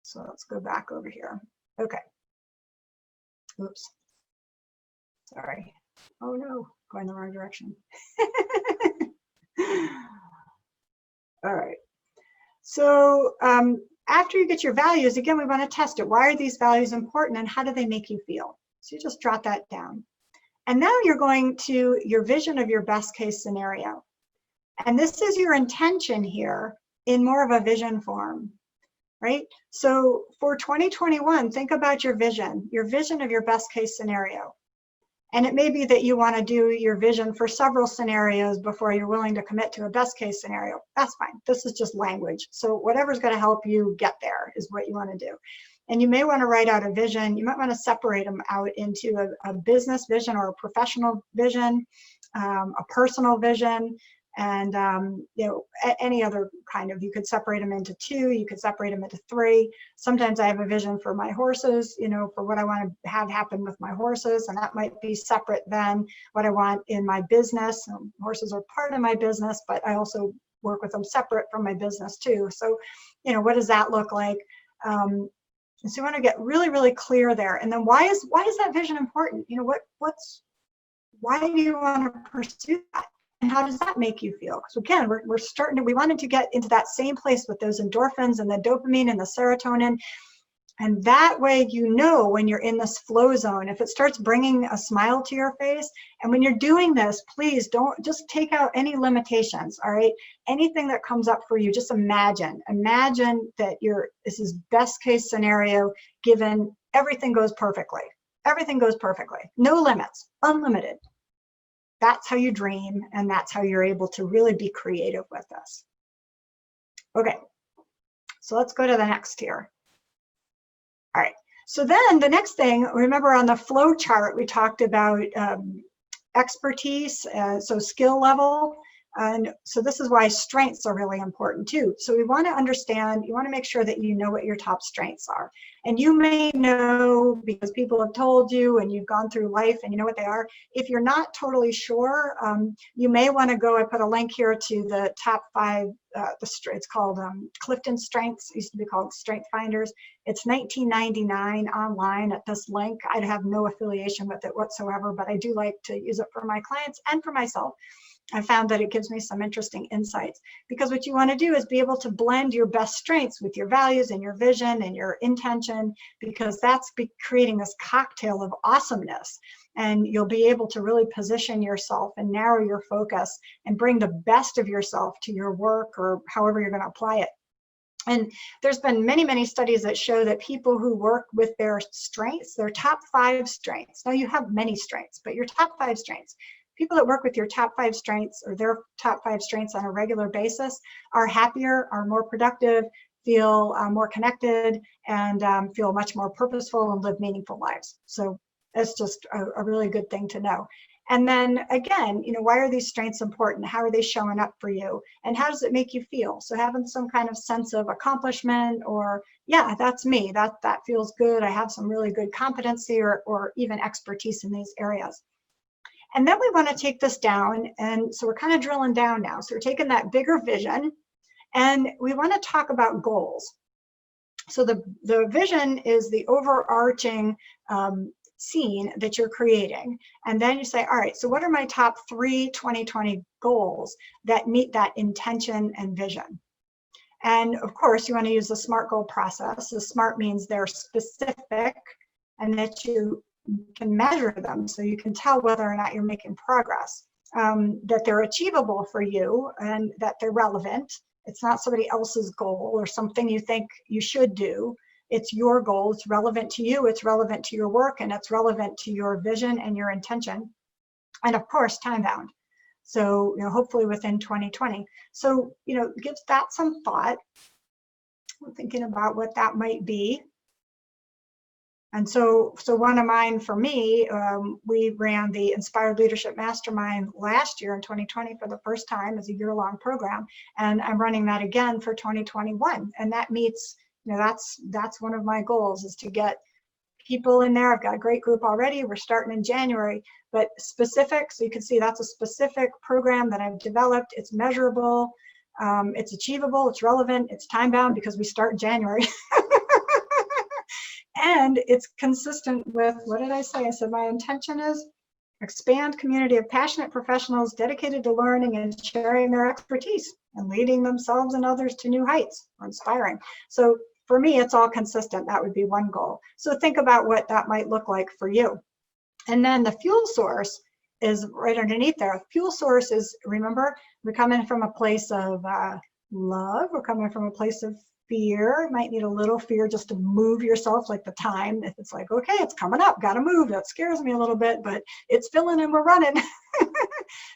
So let's go back over here. Okay. Oops. Sorry. Oh no, going the wrong direction. All right. So after you get your values, again, we want to test it. Why are these values important and how do they make you feel? So you just jot that down. And now you're going to your vision of your best case scenario. And this is your intention here in more of a vision form, right? So for 2021, think about your vision of your best case scenario. And it may be that you want to do your vision for several scenarios before you're willing to commit to a best case scenario. That's fine. This is just language. So whatever's going to help you get there is what you want to do. And you may want to write out a vision. You might want to separate them out into a business vision or a professional vision, a personal vision, and any other kind of, you could separate them into two, you could separate them into three. Sometimes I have a vision for my horses, for what I want to have happen with my horses, and that might be separate than what I want in my business. Horses are part of my business, but I also work with them separate from my business too. So, what does that look like? So you want to get really, really clear there. And then why is that vision important? Why do you want to pursue that? And how does that make you feel? Because again, we wanted to get into that same place with those endorphins and the dopamine and the serotonin. And that way, when you're in this flow zone, if it starts bringing a smile to your face, and when you're doing this, please don't just take out any limitations, all right? Anything that comes up for you, just imagine that this is best case scenario, given everything goes perfectly. Everything goes perfectly. No limits, unlimited. That's how you dream, and that's how you're able to really be creative with this. Okay, so let's go to the next here. All right, so then the next thing, remember on the flow chart, we talked about expertise, so skill level. And so this is why strengths are really important too. So we want to understand, you want to make sure that you know what your top strengths are. And you may know because people have told you and you've gone through life and you know what they are. If you're not totally sure, you may want to go, I put a link here to the top 5, it's called Clifton Strengths, it used to be called Strength Finders. It's $19.99 online at this link. I have no affiliation with it whatsoever, but I do like to use it for my clients and for myself. I found that it gives me some interesting insights, because what you want to do is be able to blend your best strengths with your values and your vision and your intention, because that's creating this cocktail of awesomeness. And you'll be able to really position yourself and narrow your focus and bring the best of yourself to your work or however you're going to apply it. And there's been many, many studies that show that people who work with their strengths, their top 5 strengths, now you have many strengths, but your top 5 strengths, people that work with your top 5 strengths or their top 5 strengths on a regular basis are happier, are more productive, feel more connected, and feel much more purposeful and live meaningful lives. So it's just a really good thing to know. And then again, why are these strengths important? How are they showing up for you? And how does it make you feel? So having some kind of sense of accomplishment, or yeah, that's me, that feels good. I have some really good competency or even expertise in these areas. And then we want to take this down. And so we're kind of drilling down now. So we're taking that bigger vision and we want to talk about goals. So the vision is the overarching scene that you're creating. And then you say, all right, so what are my top 3 2020 goals that meet that intention and vision? And of course, you want to use the SMART goal process. The SMART means they're specific and that you can measure them so you can tell whether or not you're making progress, that they're achievable for you and that they're relevant. It's not somebody else's goal or something you think you should do. It's your goal. It's relevant to you. It's relevant to your work, and it's relevant to your vision and your intention. And of course, time bound. So, hopefully within 2020. So, give that some thought. I'm thinking about what that might be. And so one of mine for me, we ran the Inspired Leadership Mastermind last year in 2020 for the first time as a year-long program. And I'm running that again for 2021. And that meets, that's one of my goals, is to get people in there. I've got a great group already. We're starting in January, but specific. So you can see that's a specific program that I've developed. It's measurable. It's achievable. It's relevant. It's time bound because we start in January. And it's consistent with, what did I say? I said my intention is expand community of passionate professionals dedicated to learning and sharing their expertise and leading themselves and others to new heights, or inspiring. So for me, it's all consistent. That would be one goal. So think about what that might look like for you. And then the fuel source is right underneath there. Fuel source is, remember, we're coming from a place of love. We're coming from a place of fear. Might need a little fear just to move yourself, like the time. If it's like, okay, it's coming up, got to move. That scares me a little bit, but it's filling and we're running.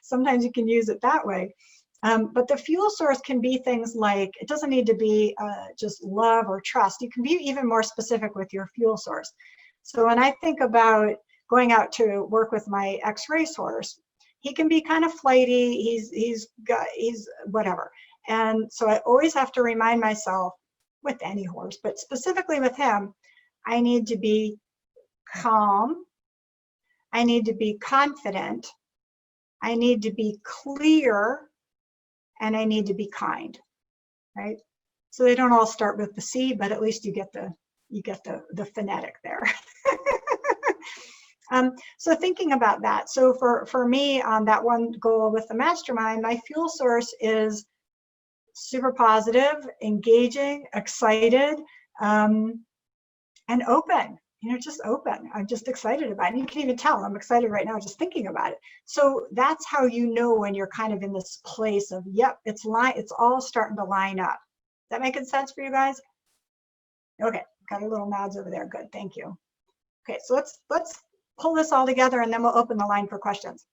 Sometimes you can use it that way. But the fuel source can be things like, it doesn't need to be just love or trust. You can be even more specific with your fuel source. So when I think about going out to work with my ex-racehorse, he can be kind of flighty. He's whatever. And so I always have to remind myself, with any horse, but specifically with him, I need to be calm. I need to be confident. I need to be clear. And I need to be kind, right? So they don't all start with the C, but at least you get the phonetic there. So thinking about that. So for me, on that one goal with the mastermind, my fuel source is super positive, engaging, excited, and open. Just open. I'm just excited about it. You can even tell I'm excited right now just thinking about it. So that's how you know when you're kind of in this place of, yep, it's all starting to line up. Is that making sense for you guys? Okay, got a little nods over there. Good, thank you. Okay, so let's pull this all together and then we'll open the line for questions.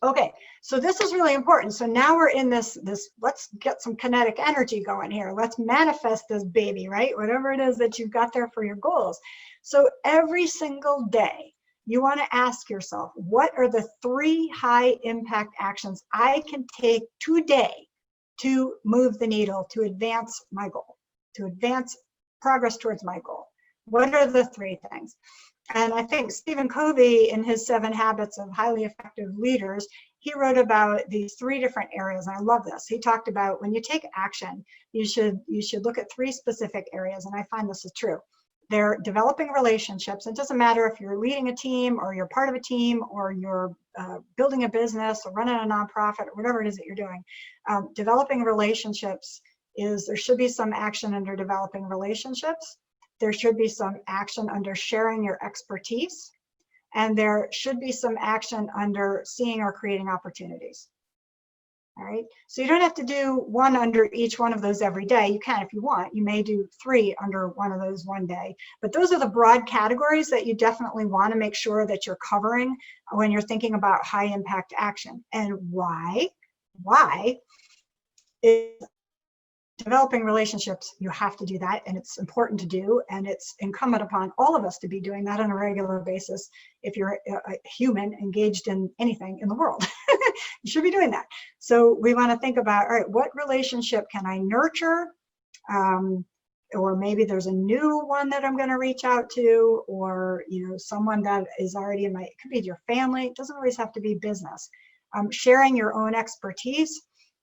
Okay, so this is really important. So now we're in this, let's get some kinetic energy going here. Let's manifest this baby, right? Whatever it is that you've got there for your goals. So every single day, you want to ask yourself, what are the 3 high impact actions I can take today to move the needle, to advance my goal, to advance progress towards my goal? What are the 3 things? And I think Stephen Covey, in his 7 Habits of Highly Effective Leaders, he wrote about these 3 different areas. And I love this. He talked about when you take action, you should look at 3 specific areas. And I find this is true. They're developing relationships. It doesn't matter if you're leading a team or you're part of a team or you're building a business or running a nonprofit or whatever it is that you're doing. Developing relationships there should be some action under developing relationships. There should be some action under sharing your expertise, and there should be some action under seeing or creating opportunities. All right, so you don't have to do one under each one of those every day. You can if you want. You may do 3 under one of those one day, but those are the broad categories that you definitely want to make sure that you're covering when you're thinking about high impact action. And why? Developing relationships, you have to do that, and it's important to do, and it's incumbent upon all of us to be doing that on a regular basis. If you're a human engaged in anything in the world, you should be doing that. So we want to think about, all right, what relationship can I nurture? Or maybe there's a new one that I'm going to reach out to, or someone that is already in it could be your family. It doesn't always have to be business. Sharing your own expertise.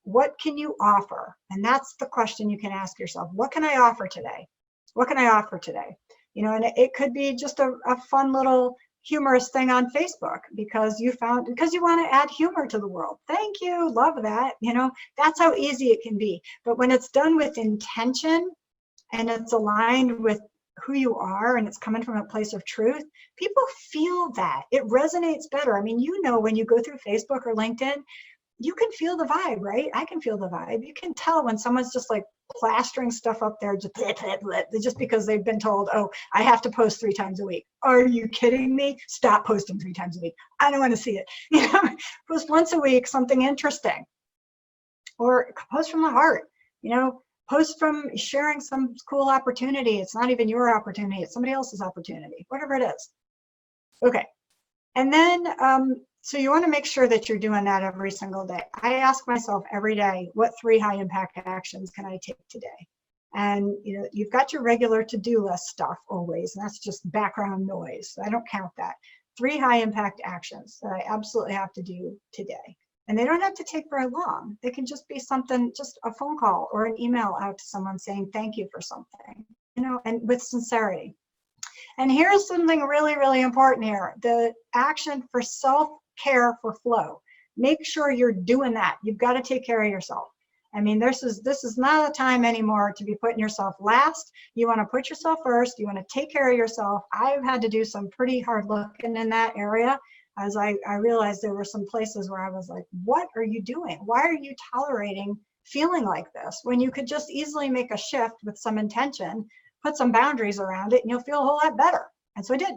What can you offer? And that's the question you can ask yourself. What can I offer today? What can I offer today? And it could be just a fun little humorous thing on Facebook because you want to add humor to the world. Thank you. Love that. That's how easy it can be. But when it's done with intention and it's aligned with who you are and it's coming from a place of truth, people feel that. It resonates better. I mean, when you go through Facebook or LinkedIn, you can feel the vibe, right? I can feel the vibe. You can tell when someone's just like plastering stuff up there just because they've been told, oh, I have to post 3 times a week. Are you kidding me? Stop posting 3 times a week. I don't want to see it. Post once a week, something interesting. Or post from the heart. Post from sharing some cool opportunity. It's not even your opportunity, it's somebody else's opportunity, whatever it is. Okay. And then, so you want to make sure that you're doing that every single day. I ask myself every day, what 3 high impact actions can I take today? And you know, you've got your regular to-do list stuff always, and that's just background noise. So I don't count that. 3 high impact actions that I absolutely have to do today. And they don't have to take very long. They can just be something, just a phone call or an email out to someone saying thank you for something, you know, and with sincerity. And here's something really, really important here. The action for self-care for flow. Make sure you're doing that. You've got to take care of yourself. I mean, this is not a time anymore to be putting yourself last. You want to put yourself first. You want to take care of yourself. I've had to do some pretty hard looking in that area, as I realized there were some places where I was like, what are you doing? Why are you tolerating feeling like this when you could just easily make a shift with some intention, put some boundaries around it, and you'll feel a whole lot better. And so I did.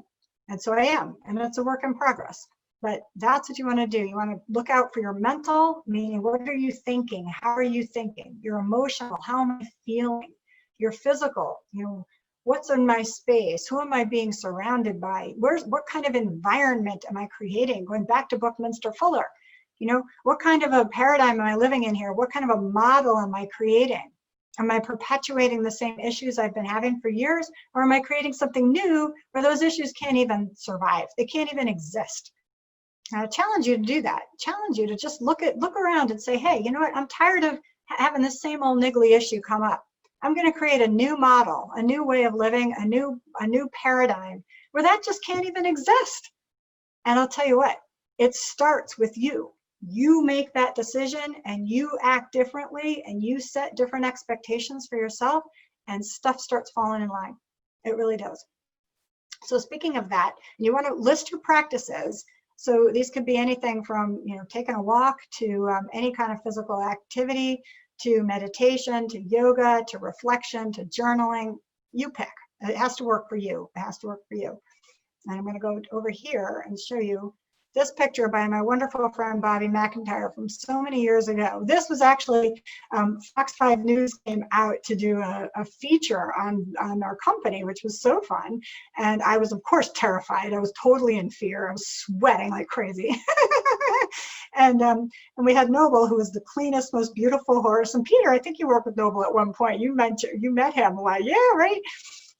And so I am. And it's a work in progress. But that's what you want to do. You want to look out for your mental, meaning what are you thinking? How are you thinking? Your emotional, how am I feeling? Your physical, you know, what's in my space? Who am I being surrounded by? What kind of environment am I creating? Going back to Buckminster Fuller, you know, what kind of a paradigm am I living in here? What kind of a model am I creating? Am I perpetuating the same issues I've been having for years? Or am I creating something new where those issues can't even survive? They can't even exist. And I challenge you to do that. Challenge you to just look around and say, hey, you know what? I'm tired of having the same old niggly issue come up. I'm going to create a new model, a new way of living, a new paradigm where that just can't even exist. And I'll tell you what, it starts with you. You make that decision and you act differently and you set different expectations for yourself and stuff starts falling in line. It really does. So speaking of that, you want to list your practices. So these could be anything from, you know, taking a walk to any kind of physical activity, to meditation, to yoga, to reflection, to journaling. You pick. It has to work for you. It has to work for you. And I'm going to go over here and show you this picture by my wonderful friend Bobby McIntyre from so many years ago. This was actually Fox 5 News came out to do a feature on our company, which was so fun. And I was, of course, terrified. I was totally in fear. I was sweating like crazy. And we had Noble, who was the cleanest, most beautiful horse. And Peter, I think you worked with Noble at one point. You met him. Like, yeah, right.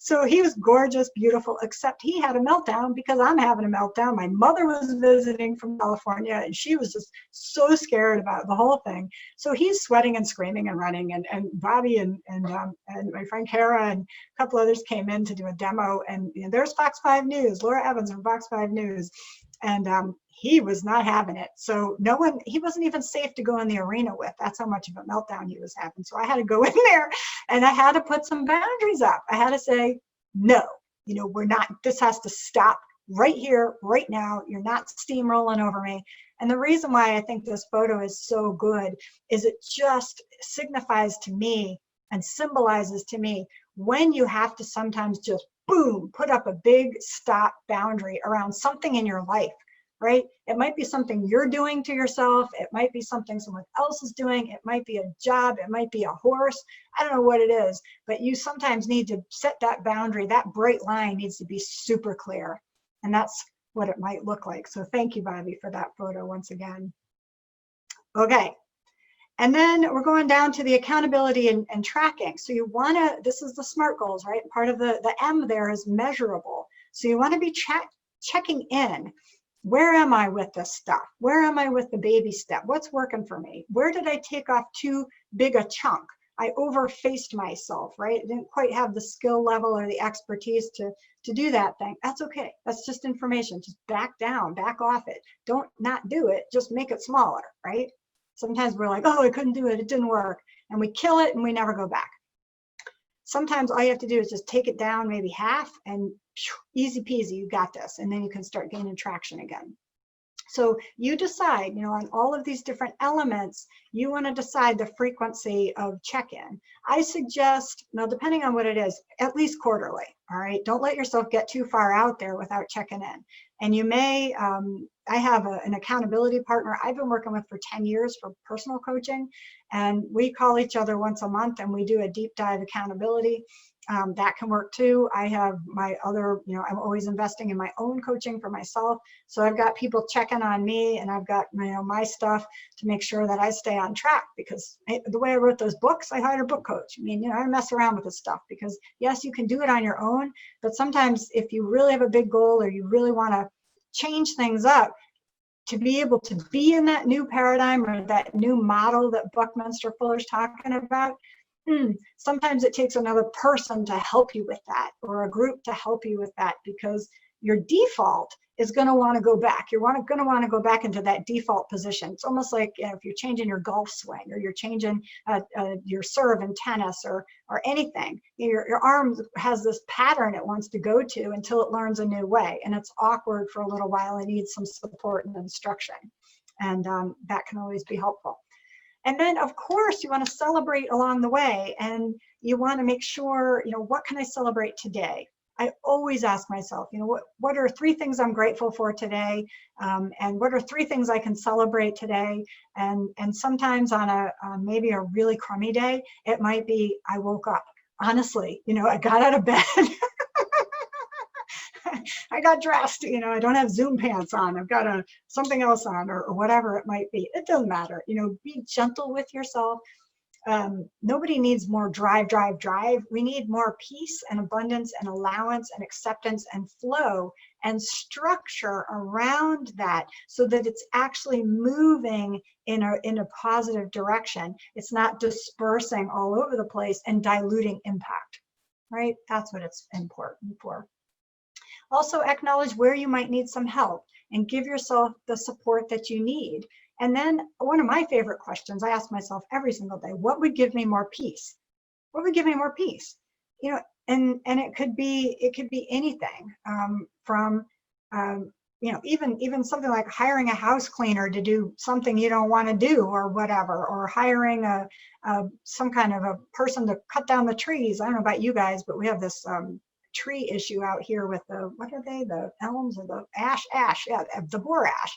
So he was gorgeous, beautiful, except he had a meltdown because I'm having a meltdown. My mother was visiting from California and she was just so scared about the whole thing. So he's sweating and screaming and running. And Bobby and my friend Kara and a couple others came in to do a demo. And you know, there's Fox 5 News, Laura Evans from Fox 5 News. And he was not having it. So he wasn't even safe to go in the arena with. That's how much of a meltdown he was having. So I had to go in there and I had to put some boundaries up. I had to say, no, you know, this has to stop right here, right now. You're not steamrolling over me. And the reason why I think this photo is so good is it just signifies to me and symbolizes to me when you have to sometimes just boom, put up a big stop boundary around something in your life, right? It might be something you're doing to yourself. It might be something someone else is doing. It might be a job. It might be a horse. I don't know what it is, but you sometimes need to set that boundary. That bright line needs to be super clear. And that's what it might look like. So thank you, Bobby, for that photo once again. Okay. And then we're going down to the accountability and tracking. So you want to, this is the SMART goals, right? Part of the M there is measurable. So you want to be checking in. Where am I with this stuff? Where am I with the baby step? What's working for me? Where did I take off too big a chunk? I overfaced myself, right? I didn't quite have the skill level or the expertise to do that thing. That's okay. That's just information. Just back down, back off it. Don't not do it. Just make it smaller, right? Sometimes we're like, oh, I couldn't do it. It didn't work. And we kill it and we never go back. Sometimes all you have to do is just take it down maybe half and easy peasy, you got this. And then you can start gaining traction again. So you decide, on all of these different elements, you want to decide the frequency of check-in. I suggest, now depending on what it is, at least quarterly, all right? Don't let yourself get too far out there without checking in. And you may, I have an accountability partner I've been working with for 10 years for personal coaching, and we call each other once a month and we do a deep dive accountability. That can work too. I have my other, I'm always investing in my own coaching for myself. So I've got people checking on me, and I've got, my stuff to make sure that I stay on track, because the way I wrote those books, I hired a book coach. I mean, I mess around with this stuff because yes, you can do it on your own, but sometimes if you really have a big goal or you really want to change things up, to be able to be in that new paradigm or that new model that Buckminster Fuller's talking about, sometimes it takes another person to help you with that, or a group to help you with that, because your default is going to want to go back. You're going to want to go back into that default position. It's almost like if you're changing your golf swing, or you're changing your serve in tennis, or anything. Your arm has this pattern it wants to go to until it learns a new way, and it's awkward for a little while. It needs some support and instruction, and that can always be helpful. And then, of course, you want to celebrate along the way, and you want to make sure, what can I celebrate today? I always ask myself, what are 3 things I'm grateful for today? And what are 3 things I can celebrate today? And sometimes on maybe a really crummy day, it might be, I woke up. Honestly, I got out of bed. I got dressed, I don't have Zoom pants on. I've got something else on, or whatever it might be. It doesn't matter. Be gentle with yourself. Nobody needs more drive. We need more peace and abundance and allowance and acceptance and flow and structure around that, so that it's actually moving in a positive direction. It's not dispersing all over the place and diluting impact, right? That's what it's important for. Also, acknowledge where you might need some help and give yourself the support that you need. And then one of my favorite questions I ask myself every single day: what would give me more peace? What would give me more peace? And it could be anything, from even something like hiring a house cleaner to do something you don't want to do, or whatever, or hiring some kind of a person to cut down the trees. I don't know about you guys, but we have this tree issue out here with what are they, the elms or the ash, yeah, the boar ash.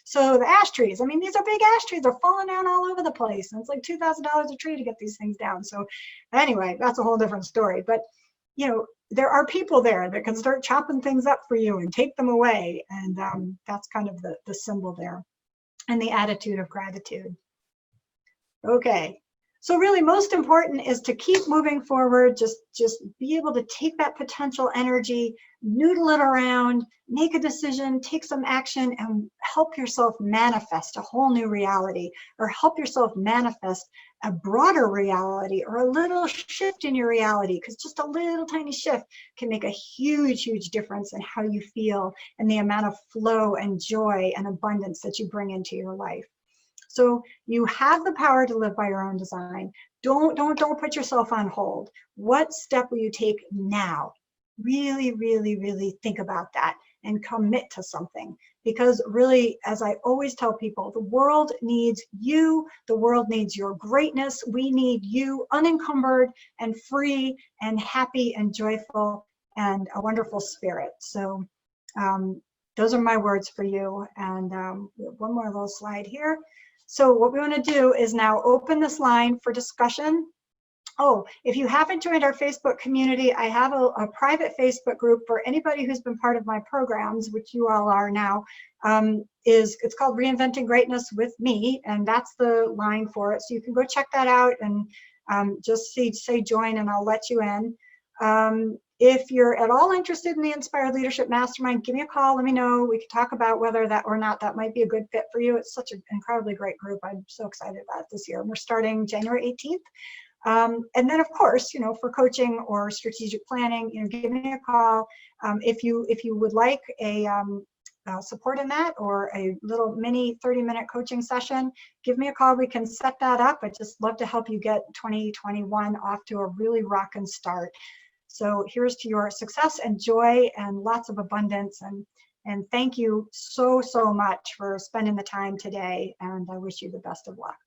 So the ash trees, these are big ash trees. They're falling down all over the place, and it's like $2,000 a tree to get these things down. So anyway, that's a whole different story. But there are people there that can start chopping things up for you and take them away, and that's kind of the symbol there, and the attitude of gratitude. Okay. So really, most important is to keep moving forward. Just be able to take that potential energy, noodle it around, make a decision, take some action, and help yourself manifest a whole new reality, or help yourself manifest a broader reality, or a little shift in your reality, because just a little tiny shift can make a huge, huge difference in how you feel and the amount of flow and joy and abundance that you bring into your life. So you have the power to live by your own design. Don't put yourself on hold. What step will you take now? Really, really, really think about that and commit to something. Because really, as I always tell people, the world needs you. The world needs your greatness. We need you unencumbered and free and happy and joyful and a wonderful spirit. So those are my words for you. And one more little slide here. So what we want to do is now open this line for discussion. Oh, if you haven't joined our Facebook community, I have a private Facebook group for anybody who's been part of my programs, which you all are now. It's called Reinventing Greatness with Me, and that's the line for it. So you can go check that out and just say join, and I'll let you in. If you're at all interested in the Inspired Leadership Mastermind, give me a call. Let me know. We can talk about whether that or not that might be a good fit for you. It's such an incredibly great group. I'm so excited about it this year. We're starting January 18th. And then, of course, for coaching or strategic planning, give me a call. If you would like a support in that, or a little mini 30-minute coaching session, give me a call. We can set that up. I'd just love to help you get 2021 off to a really rockin' start. So here's to your success and joy and lots of abundance, and And thank you so, so much for spending the time today. And I wish you the best of luck.